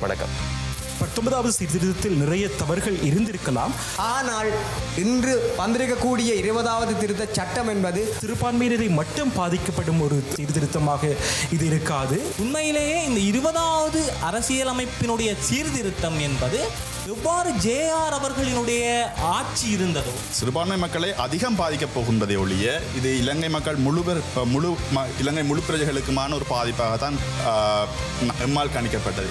வணக்கம். 19வது சீர்திருத்தத்தில் நிறைய தவறுகள் இருந்திருக்கலாம். ஆனால் இன்று வந்திருக்கக்கூடிய 20வது திருத்த சட்டம் என்பது சிறுபான்மையினரை மட்டும் பாதிக்கப்படும் ஒரு சீர்திருத்தமாக இது இருக்காது. உண்மையிலேயே இந்த 20வது அரசியலமைப்பினுடைய சீர்திருத்தம் என்பது எவ்வாறு ஜேஆர் அவர்களினுடைய ஆட்சி இருந்ததோ சிறுபான்மை மக்களை அதிகம் பாதிக்கப் போகின்றதை ஒழிய இது இலங்கை மக்கள் இலங்கை முழு பிரஜைகளுக்குமான ஒரு பாதிப்பாகத்தான் எம்மால் கணிக்கப்பட்டது.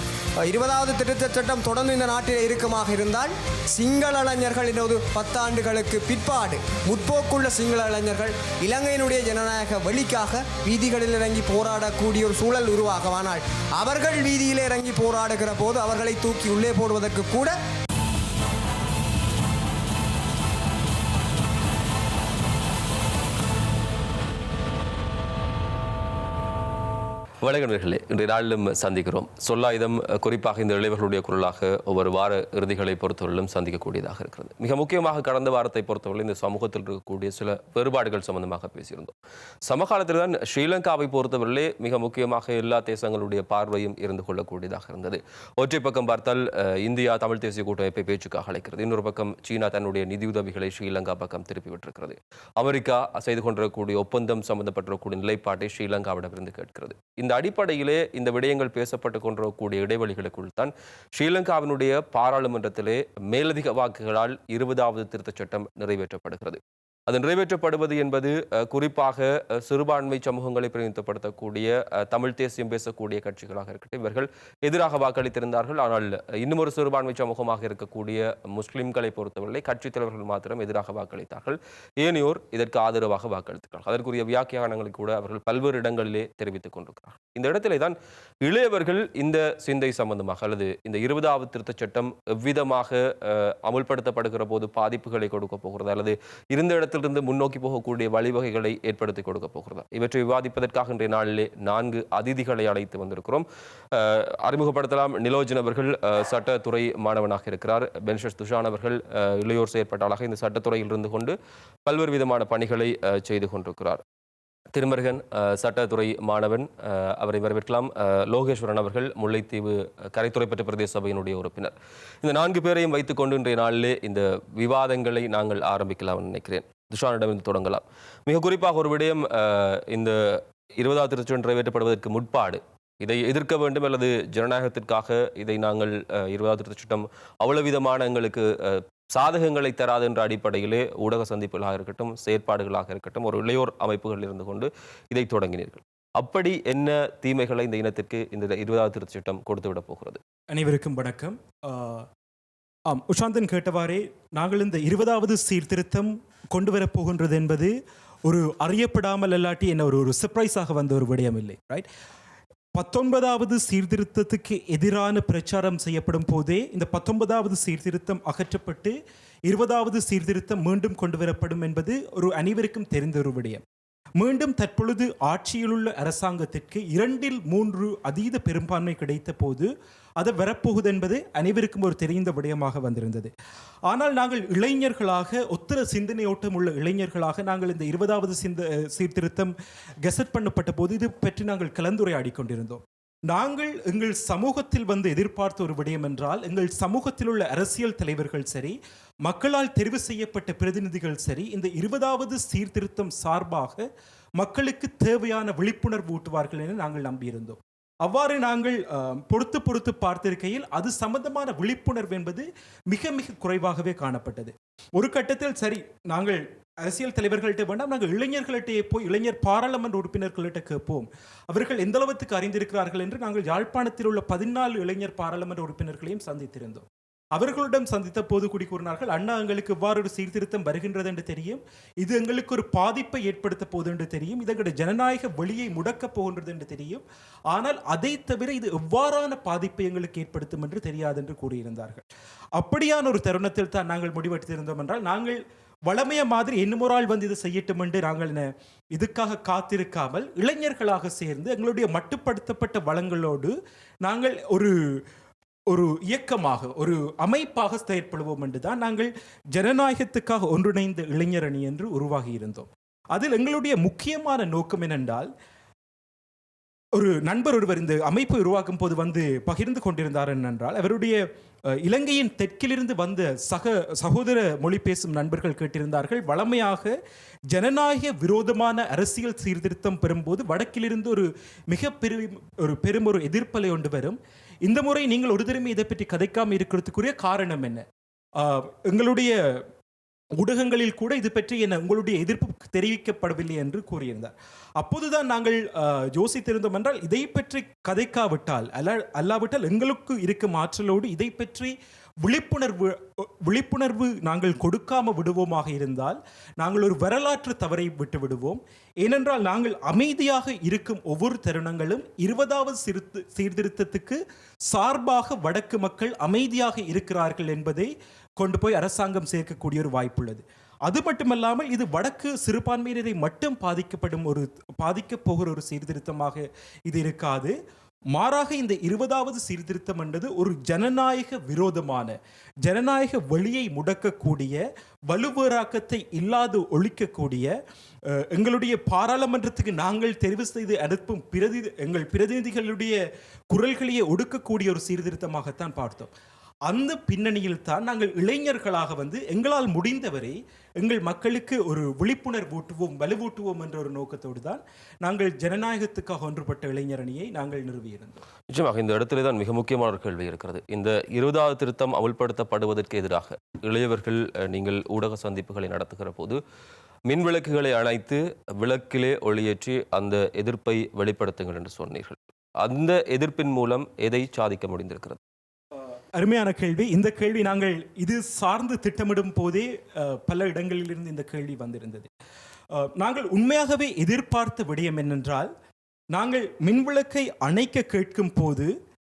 20வது திருத்த சட்டம் தொடர்ந்து இந்த நாட்டில் இருக்குமாக இருந்தால் சிங்கள இளைஞர்கள் இன்னொரு 10 ஆண்டுகளுக்கு பிற்பாடு முற்போக்குள்ள சிங்கள இளைஞர்கள் இலங்கையினுடைய ஜனநாயக வழிக்காக வீதிகளில் இறங்கி போராடக்கூடிய ஒரு சூழல் உருவாகும். ஆனால் அவர்கள் வீதியில் இறங்கி போராடுகிற போது அவர்களை தூக்கி உள்ளே போடுவதற்கு கூட வணக்கங்களே, இன்றைய நாளிலும் சந்திக்கிறோம். சொல்லாயுதம் குறிப்பாக இந்த இளைவர்களுடைய குரலாக ஒவ்வொரு வார இறுதிகளை பொறுத்தவரையிலும் சந்திக்கக்கூடியதாக இருக்கிறது. மிக முக்கியமாக கடந்த வாரத்தை பொறுத்தவரை இந்த சமூகத்தில் இருக்கக்கூடிய சில வேறுபாடுகள் சம்பந்தமாக பேசியிருந்தோம். சமகாலத்தில் தான் ஸ்ரீலங்காவை பொறுத்தவரையிலே மிக முக்கியமாக எல்லா தேசங்களுடைய பார்வையும் இருந்து கொள்ளக்கூடியதாக இருந்தது. ஒற்றை பக்கம் பார்த்தால் இந்தியா தமிழ் தேசிய கூட்டமைப்பை பேச்சுக்காக அழைக்கிறது. இன்னொரு பக்கம் சீனா தன்னுடைய நிதியுதவிகளை ஸ்ரீலங்கா பக்கம் திருப்பிவிட்டிருக்கிறது. அமெரிக்கா செய்து கொண்டிருக்கக்கூடிய ஒப்பந்தம் சம்பந்தப்பட்டிருக்கக்கூடிய நிலைப்பாட்டை ஸ்ரீலங்காவிடமிருந்து கேட்கிறது. இந்த அடிப்படையிலே இந்த விடயங்கள் பேசப்பட்டு கொண்டிருக்கக்கூடிய இடைவெளிகளுக்குள் தான் ஸ்ரீலங்காவினுடைய பாராளுமன்றத்திலே மேலதிக வாக்குகளால் 20வது திருத்தச் சட்டம் நிறைவேற்றப்படுகிறது. அது நிறைவேற்றப்படுவது என்பது குறிப்பாக சிறுபான்மை சமூகங்களை பிரதிநிதித்துவப்படுத்தக்கூடிய தமிழ் தேசியம் பேசக்கூடிய கட்சிகளாக இருக்கட்டும், இவர்கள் எதிராக வாக்களித்திருந்தார்கள். ஆனால் இன்னும் ஒரு சிறுபான்மை சமூகமாக இருக்கக்கூடிய முஸ்லிம்களை பொறுத்தவரை கட்சித் தலைவர்கள் மாத்திரம் எதிராக வாக்களித்தார்கள். ஏனையோர் இதற்கு ஆதரவாக வாக்களித்தார்கள். அதற்குரிய வியாக்கியானங்களை கூட அவர்கள் பல்வேறு இடங்களிலே தெரிவித்துக் கொண்டிருக்கிறார்கள். இந்த இடத்திலே தான் இளையவர்கள் இந்த சிந்தை சம்பந்தமாக அல்லது இந்த 20வது திருத்தச் சட்டம் எவ்விதமாக அமுல்படுத்தப்படுகிற போது பாதிப்புகளை கொடுக்க போகிறது அல்லது இருந்த இடத்திலிருந்து முன்னோக்கி போகக்கூடிய வழிவகைகளை ஏற்படுத்தி கொடுக்க போகிறதா, இவற்றை விவாதிப்பதற்காக இன்றைய நாளிலே 4 அதிதிகளை அழைத்து வந்திருக்கிறோம். அறிமுகப்படுத்தலாம். நிலோஜன் அவர்கள் சட்டத்துறை மாணவனாக இருக்கிறார். பென்ஷஸ் துஷான் அவர்கள் இளையோர் செயற்பாட்டாளராக இந்த சட்டத்துறையில் இருந்து கொண்டு பல்வேறு விதமான பணிகளை செய்து கொண்டிருக்கிறார். திருமருகன் சட்டத்துறை மாணவன், அவரை வரவேற்கலாம். லோகேஸ்வரன் அவர்கள் முல்லைத்தீவு கரைத்துறைப்பற்ற பிரதேச சபையினுடைய உறுப்பினர். இந்த 4 பேரையும் வைத்துக்கொண்டு இன்றைய நாளிலே இந்த விவாதங்களை நாங்கள் ஆரம்பிக்கலாம் நினைக்கிறேன். துஷானிடமிருந்து தொடங்கலாம். மிக குறிப்பாக ஒரு விடயம், இந்த 20வது திருத்தச் சட்டம் நிறைவேற்றப்படுவதற்கு முற்பாடு இதை எதிர்க்க வேண்டும் அல்லது ஜனநாயகத்திற்காக இதை நாங்கள் 20வது திருத்தச் சட்டம் அவ்வளவு விதமான எங்களுக்கு சாதகங்களை தராது என்ற அடிப்படையிலே ஊடக சந்திப்புகளாக இருக்கட்டும், செயற்பாடுகளாக இருக்கட்டும், ஒரு இளையோர் அமைப்புகள் இருந்து கொண்டு இதை தொடங்கினீர்கள். அப்படி என்ன தீமைகளை இந்த இனத்திற்கு இந்த 20வது திருத்தச் சட்டம் கொடுத்துவிடப் போகிறது? அனைவருக்கும் வணக்கம். உஷாந்தன் கேட்டவாறே நாங்கள் இந்த 20வது சீர்திருத்தம் கொண்டு வரப்போகின்றது என்பது ஒரு அறியப்படாமல் இல்லாட்டி என்ன ஒரு சர்ப்ரைஸாக வந்த ஒரு விடயம் இல்லை. ரைட். 19வது சீர்திருத்தத்துக்கு எதிரான பிரச்சாரம் செய்யப்படும் போதே இந்த 19வது சீர்திருத்தம் அகற்றப்பட்டு 20வது சீர்திருத்தம் மீண்டும் கொண்டு வரப்படும் என்பது ஒரு அனைவருக்கும் தெரிந்த ஒரு விடயம். மீண்டும் தற்பொழுது ஆட்சியில் உள்ள அரசாங்கத்திற்கு 2/3 அதீத பெரும்பான்மை கிடைத்த போது அது வரப்போகுது என்பது அனைவருக்கும் ஒரு தெரிந்த விடயமாக வந்திருந்தது. ஆனால் நாங்கள் இளைஞர்களாக ஒத்தர சிந்தனையோட்டம் உள்ள இளைஞர்களாக நாங்கள் இந்த 20வது சீர்திருத்தம் கெசட் பண்ணப்பட்ட போது இது பற்றி நாங்கள் கலந்துரையாடி கொண்டிருந்தோம். நாங்கள் எங்கள் சமூகத்தில் வந்து எதிர்பார்த்த ஒரு விடயம் என்றால், எங்கள் சமூகத்தில் உள்ள அரசியல் தலைவர்கள் சரி, மக்களால் தெரிவு செய்யப்பட்ட பிரதிநிதிகள் சரி, இந்த 20வது சீர்திருத்தம் சார்பாக மக்களுக்கு தேவையான விழிப்புணர்வு ஊட்டுவார்கள் என நாங்கள் நம்பியிருந்தோம். அவ்வாறு நாங்கள் பொறுத்து பார்த்திருக்கையில் அது சம்பந்தமான விழிப்புணர்வு என்பது மிக மிக குறைவாகவே காணப்பட்டது. ஒரு கட்டத்தில் சரி, நாங்கள் அரசியல் தலைவர்கள்ட்ட வேண்டாம், நாங்கள் இளைஞர்கள்ட்டே போய் இளைஞர் பாராளுமன்ற உறுப்பினர்கள்ட்ட கேட்போம், அவர்கள் எந்த அளவுக்கு அறிந்திருக்கிறார்கள் என்று நாங்கள் யாழ்ப்பாணத்தில் உள்ள 14 இளைஞர் பாராளுமன்ற உறுப்பினர்களையும் சந்தித்திருந்தோம். அவர்களிடம் சந்தித்த போது கூடி கூறினார்கள், அண்ணா எங்களுக்கு இவ்வாறு ஒரு சீர்திருத்தம் வருகின்றது என்று தெரியும், இது எங்களுக்கு ஒரு பாதிப்பை ஏற்படுத்த போகுது என்று தெரியும், இது எங்களுடைய ஜனநாயக வழியை முடக்கப் போகின்றது என்று தெரியும், ஆனால் அதை தவிர இது எவ்வாறான பாதிப்பை எங்களுக்கு ஏற்படுத்தும் என்று தெரியாது என்று கூறியிருந்தார்கள். அப்படியான ஒரு தருணத்தில் தான் நாங்கள் முடிவெடுத்திருந்தோம் என்றால், நாங்கள் வளமைய மாதிரி இன்னுமொரு ஆள் வந்து இதை செய்யட்டும் என்று நாங்கள் இதுக்காக காத்திருக்காமல் இளைஞர்களாக சேர்ந்து எங்களுடைய மட்டுப்படுத்தப்பட்ட வளங்களோடு நாங்கள் ஒரு இயக்கமாக ஒரு அமைப்பாக செயற்படுவோம் என்றுதான் நாங்கள் ஜனநாயகத்துக்காக ஒன்றிணைந்த இளைஞர் அணி என்று உருவாகி இருந்தோம். அதில் எங்களுடைய முக்கியமான நோக்கம் என்னென்றால், ஒரு நண்பர் ஒருவர் இந்த அமைப்பு உருவாக்கும் போது வந்து பகிர்ந்து கொண்டிருந்தார் என்றால், அவருடைய இலங்கையின் தெற்கிலிருந்து வந்த சகோதர மொழி பேசும் நண்பர்கள் கேட்டிருந்தார்கள், வளமையாக ஜனநாயக விரோதமான அரசியல் சீர்திருத்தம் பெறும்போது வடக்கிலிருந்து ஒரு பெரும் ஒரு எதிர்ப்பலை ஒன்று வரும். இந்த முறை நீங்கள் ஒரு தடவை இதை பற்றி கதைக்காமல் இருக்கிறதுக்குரிய காரணம் என்ன? எங்களுடைய ஊடகங்களில் கூட இது பற்றி உங்களுடைய எதிர்ப்பு தெரிவிக்கப்படவில்லை என்று கூறியிருந்தார். அப்போதுதான் நாங்கள் யோசித்திருந்தோம் என்றால், இதை பற்றி கதைக்காவிட்டால் அல்லாவிட்டால் எங்களுக்கு இருக்கும் ஆற்றலோடு இதை பற்றி விழிப்புணர்வு நாங்கள் கொடுக்காம விடுவோமாக இருந்தால் நாங்கள் ஒரு வரலாற்று தவறை விட்டு விடுவோம். ஏனென்றால் நாங்கள் அமைதியாக இருக்கும் ஒவ்வொரு தருணங்களும் 20வது சீர்திருத்தத்துக்கு சார்பாக வடக்கு மக்கள் அமைதியாக இருக்கிறார்கள் என்பதை கொண்டு போய் அரசாங்கம் சேர்க்கக்கூடிய ஒரு வாய்ப்புள்ளது. அது மட்டுமல்லாமல் இது வடக்கு சிறுபான்மையினரை மட்டும் பாதிக்கப் போகிற ஒரு சீர்திருத்தமாக இது இருக்காது. மாறாக இந்த 20வது சீர்திருத்தம் என்பது ஒரு ஜனநாயக விரோதமான, ஜனநாயக வழியை முடக்கக்கூடிய, வலுவேறாக்கத்தை இல்லாது ஒழிக்கக்கூடிய, எங்களுடைய பாராளுமன்றத்துக்கு நாங்கள் தெரிவு செய்து அனுப்பும் எங்கள் பிரதிநிதிகளுடைய குரல்களையே ஒடுக்கக்கூடிய ஒரு சீர்திருத்தமாகத்தான் பார்த்தோம். அந்த பின்னணியில் தான் நாங்கள் இளைஞர்களாக வந்து எங்களால் முடிந்தவரை எங்கள் மக்களுக்கு ஒரு விழிப்புணர்வூட்டுவோம், வலுவூட்டுவோம் என்ற ஒரு நோக்கத்தோடு தான் நாங்கள் ஜனநாயகத்துக்காக ஒன்றுபட்ட இளைஞர் அணியை நாங்கள் நிறுவியிருந்தோம். நிச்சயமாக இந்த இடத்துல தான் மிக முக்கியமான ஒரு கேள்வி இருக்கிறது. இந்த 20வது திருத்தம் அமுல்படுத்தப்படுவதற்கு எதிராக இளையவர்கள் நீங்கள் ஊடக சந்திப்புகளை நடத்துகிற போது மின் விளக்குகளை அணைத்து விளக்கிலே ஒளியேற்றி அந்த எதிர்ப்பை வெளிப்படுத்துங்கள் என்று சொன்னீர்கள். அந்த எதிர்ப்பின் மூலம் எதை சாதிக்க முடிந்திருக்கிறது? அருமையான கேள்வி. இந்த கேள்வி நாங்கள் இது சார்ந்து திட்டமிடும் போதே பல இடங்களிலிருந்து இந்த கேள்வி வந்திருந்தது. நாங்கள் உண்மையாகவே எதிர்பார்த்த விடயம் என்னென்றால், நாங்கள் மின்விளக்கை அணைக்க கேட்கும் போது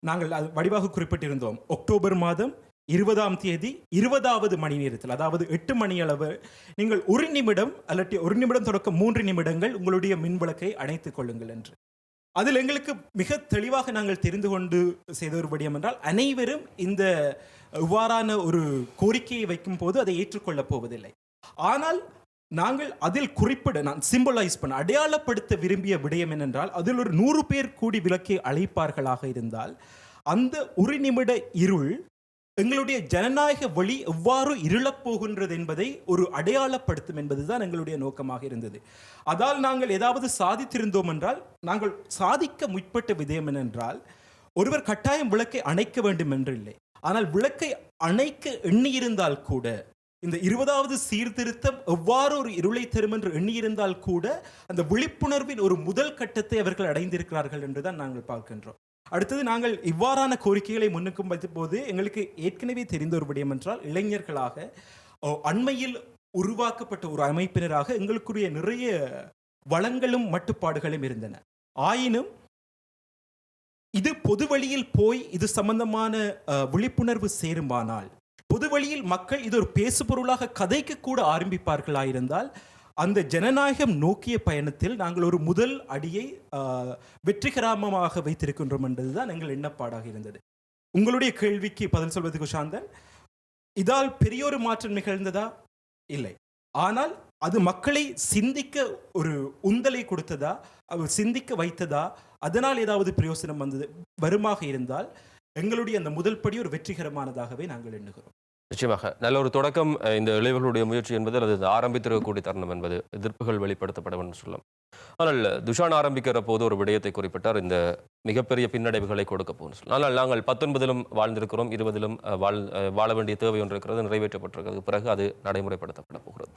நாங்கள் வடிவாக குறிப்பிட்டிருந்தோம், அக்டோபர் மாதம் 20ஆம் தேதி 20வது மணி நேரத்தில், அதாவது 8 மணி அளவு நீங்கள் 1 நிமிடம் அல்லது 1 நிமிடம் தொடக்கம் 3 நிமிடங்கள் உங்களுடைய மின்விளக்கை அணைத்துக் கொள்ளுங்கள் என்று. அதில் எங்களுக்கு மிக தெளிவாக நாங்கள் தெரிந்து கொண்டு செய்த ஒரு விடயம் என்றால், அனைவரும் இந்த இவ்வாறான ஒரு கோரிக்கையை வைக்கும் போது அதை ஏற்றுக்கொள்ளப் போவதில்லை. ஆனால் நாங்கள் அதில் நான் சிம்பலைஸ் பண்ண, அடையாளப்படுத்த விரும்பிய விடயம் என்னென்றால், அதில் ஒரு 100 பேர் கூடி விளக்கை அழைப்பார்களாக இருந்தால் அந்த 1 நிமிட இருள் எங்களுடைய ஜனநாயக வழி எவ்வாறு இருளப்போகின்றது என்பதை ஒரு அடையாளப்படுத்தும் என்பதுதான் எங்களுடைய நோக்கமாக இருந்தது. அதால் நாங்கள் ஏதாவது சாதித்திருந்தோம் என்றால், நாங்கள் சாதிக்க முற்பட்ட விதயம் என்னென்றால், ஒருவர் கட்டாயம் விளக்கை அணைக்க வேண்டும் என்று இல்லை. ஆனால் விளக்கை அணைக்க எண்ணியிருந்தால் கூட, இந்த 20வது சீர்திருத்தம் எவ்வாறு ஒரு இருளை தரும் என்று எண்ணியிருந்தால் கூட அந்த விழிப்புணர்வின் ஒரு முதல் கட்டத்தை அவர்கள் அடைந்திருக்கிறார்கள் என்றுதான் நாங்கள் பார்க்கின்றோம். அடுத்தது, நாங்கள் இவ்வாறான கோரிக்கைகளை முன்னுக்கும் வைத்த போது எங்களுக்கு ஏற்கனவே தெரிந்த ஒரு விடயம் என்றால், இளைஞர்களாக அண்மையில் உருவாக்கப்பட்ட ஒரு அமைப்பினராக எங்களுக்குரிய நிறைய வளங்களும் மட்டுப்பாடுகளும் இருந்தன. ஆயினும் இது பொது வழியில் போய் இது சம்பந்தமான விழிப்புணர்வு சேருமானால், பொது வழியில் மக்கள் இது ஒரு பேசுபொருளாக கதைக்க கூட ஆரம்பிப்பார்களாயிருந்தால், அந்த ஜனநாயகம் நோக்கிய பயணத்தில் நாங்கள் ஒரு முதல் அடியை வெற்றிகரமாக வைத்திருக்கின்றோம் என்பதுதான் எங்கள் எண்ணப்பாடாக இருந்தது. உங்களுடைய கேள்விக்கு பதில் சொல்வதற்கு சாந்தன், இதால் பெரியொரு மாற்றம் நிகழ்ந்ததா? இல்லை. ஆனால் அது மக்களை சிந்திக்க ஒரு உந்தலை கொடுத்ததா, சிந்திக்க வைத்ததா, அதனால் ஏதாவது பிரயோசனம் வருமாக இருந்தால் எங்களுடைய அந்த முதல் படி ஒரு வெற்றிகரமானதாகவே நாங்கள் எண்ணுகிறோம். நிச்சயமாக நல்ல ஒரு தொடக்கம் இந்த இளைவர்களுடைய முயற்சி என்பது அது ஆரம்பித்திருக்கக்கூடிய தருணம் என்பது எதிர்ப்புகள் வெளிப்படுத்தப்படும் என்று சொல்லலாம். ஆனால் துஷான் ஆரம்பிக்கிற போது ஒரு விடயத்தை குறிப்பிட்டார், இந்த மிகப்பெரிய பின்னடைவுகளை கொடுக்க போகணும் சொல்லலாம். ஆனால் நாங்கள் 19லும் வாழ்ந்திருக்கிறோம், 20லும் வாழ வேண்டிய தேவை ஒன்று இருக்கிறது, நிறைவேற்றப்பட்டிருக்கிறது, பிறகு அது நடைமுறைப்படுத்தப்பட போகிறது.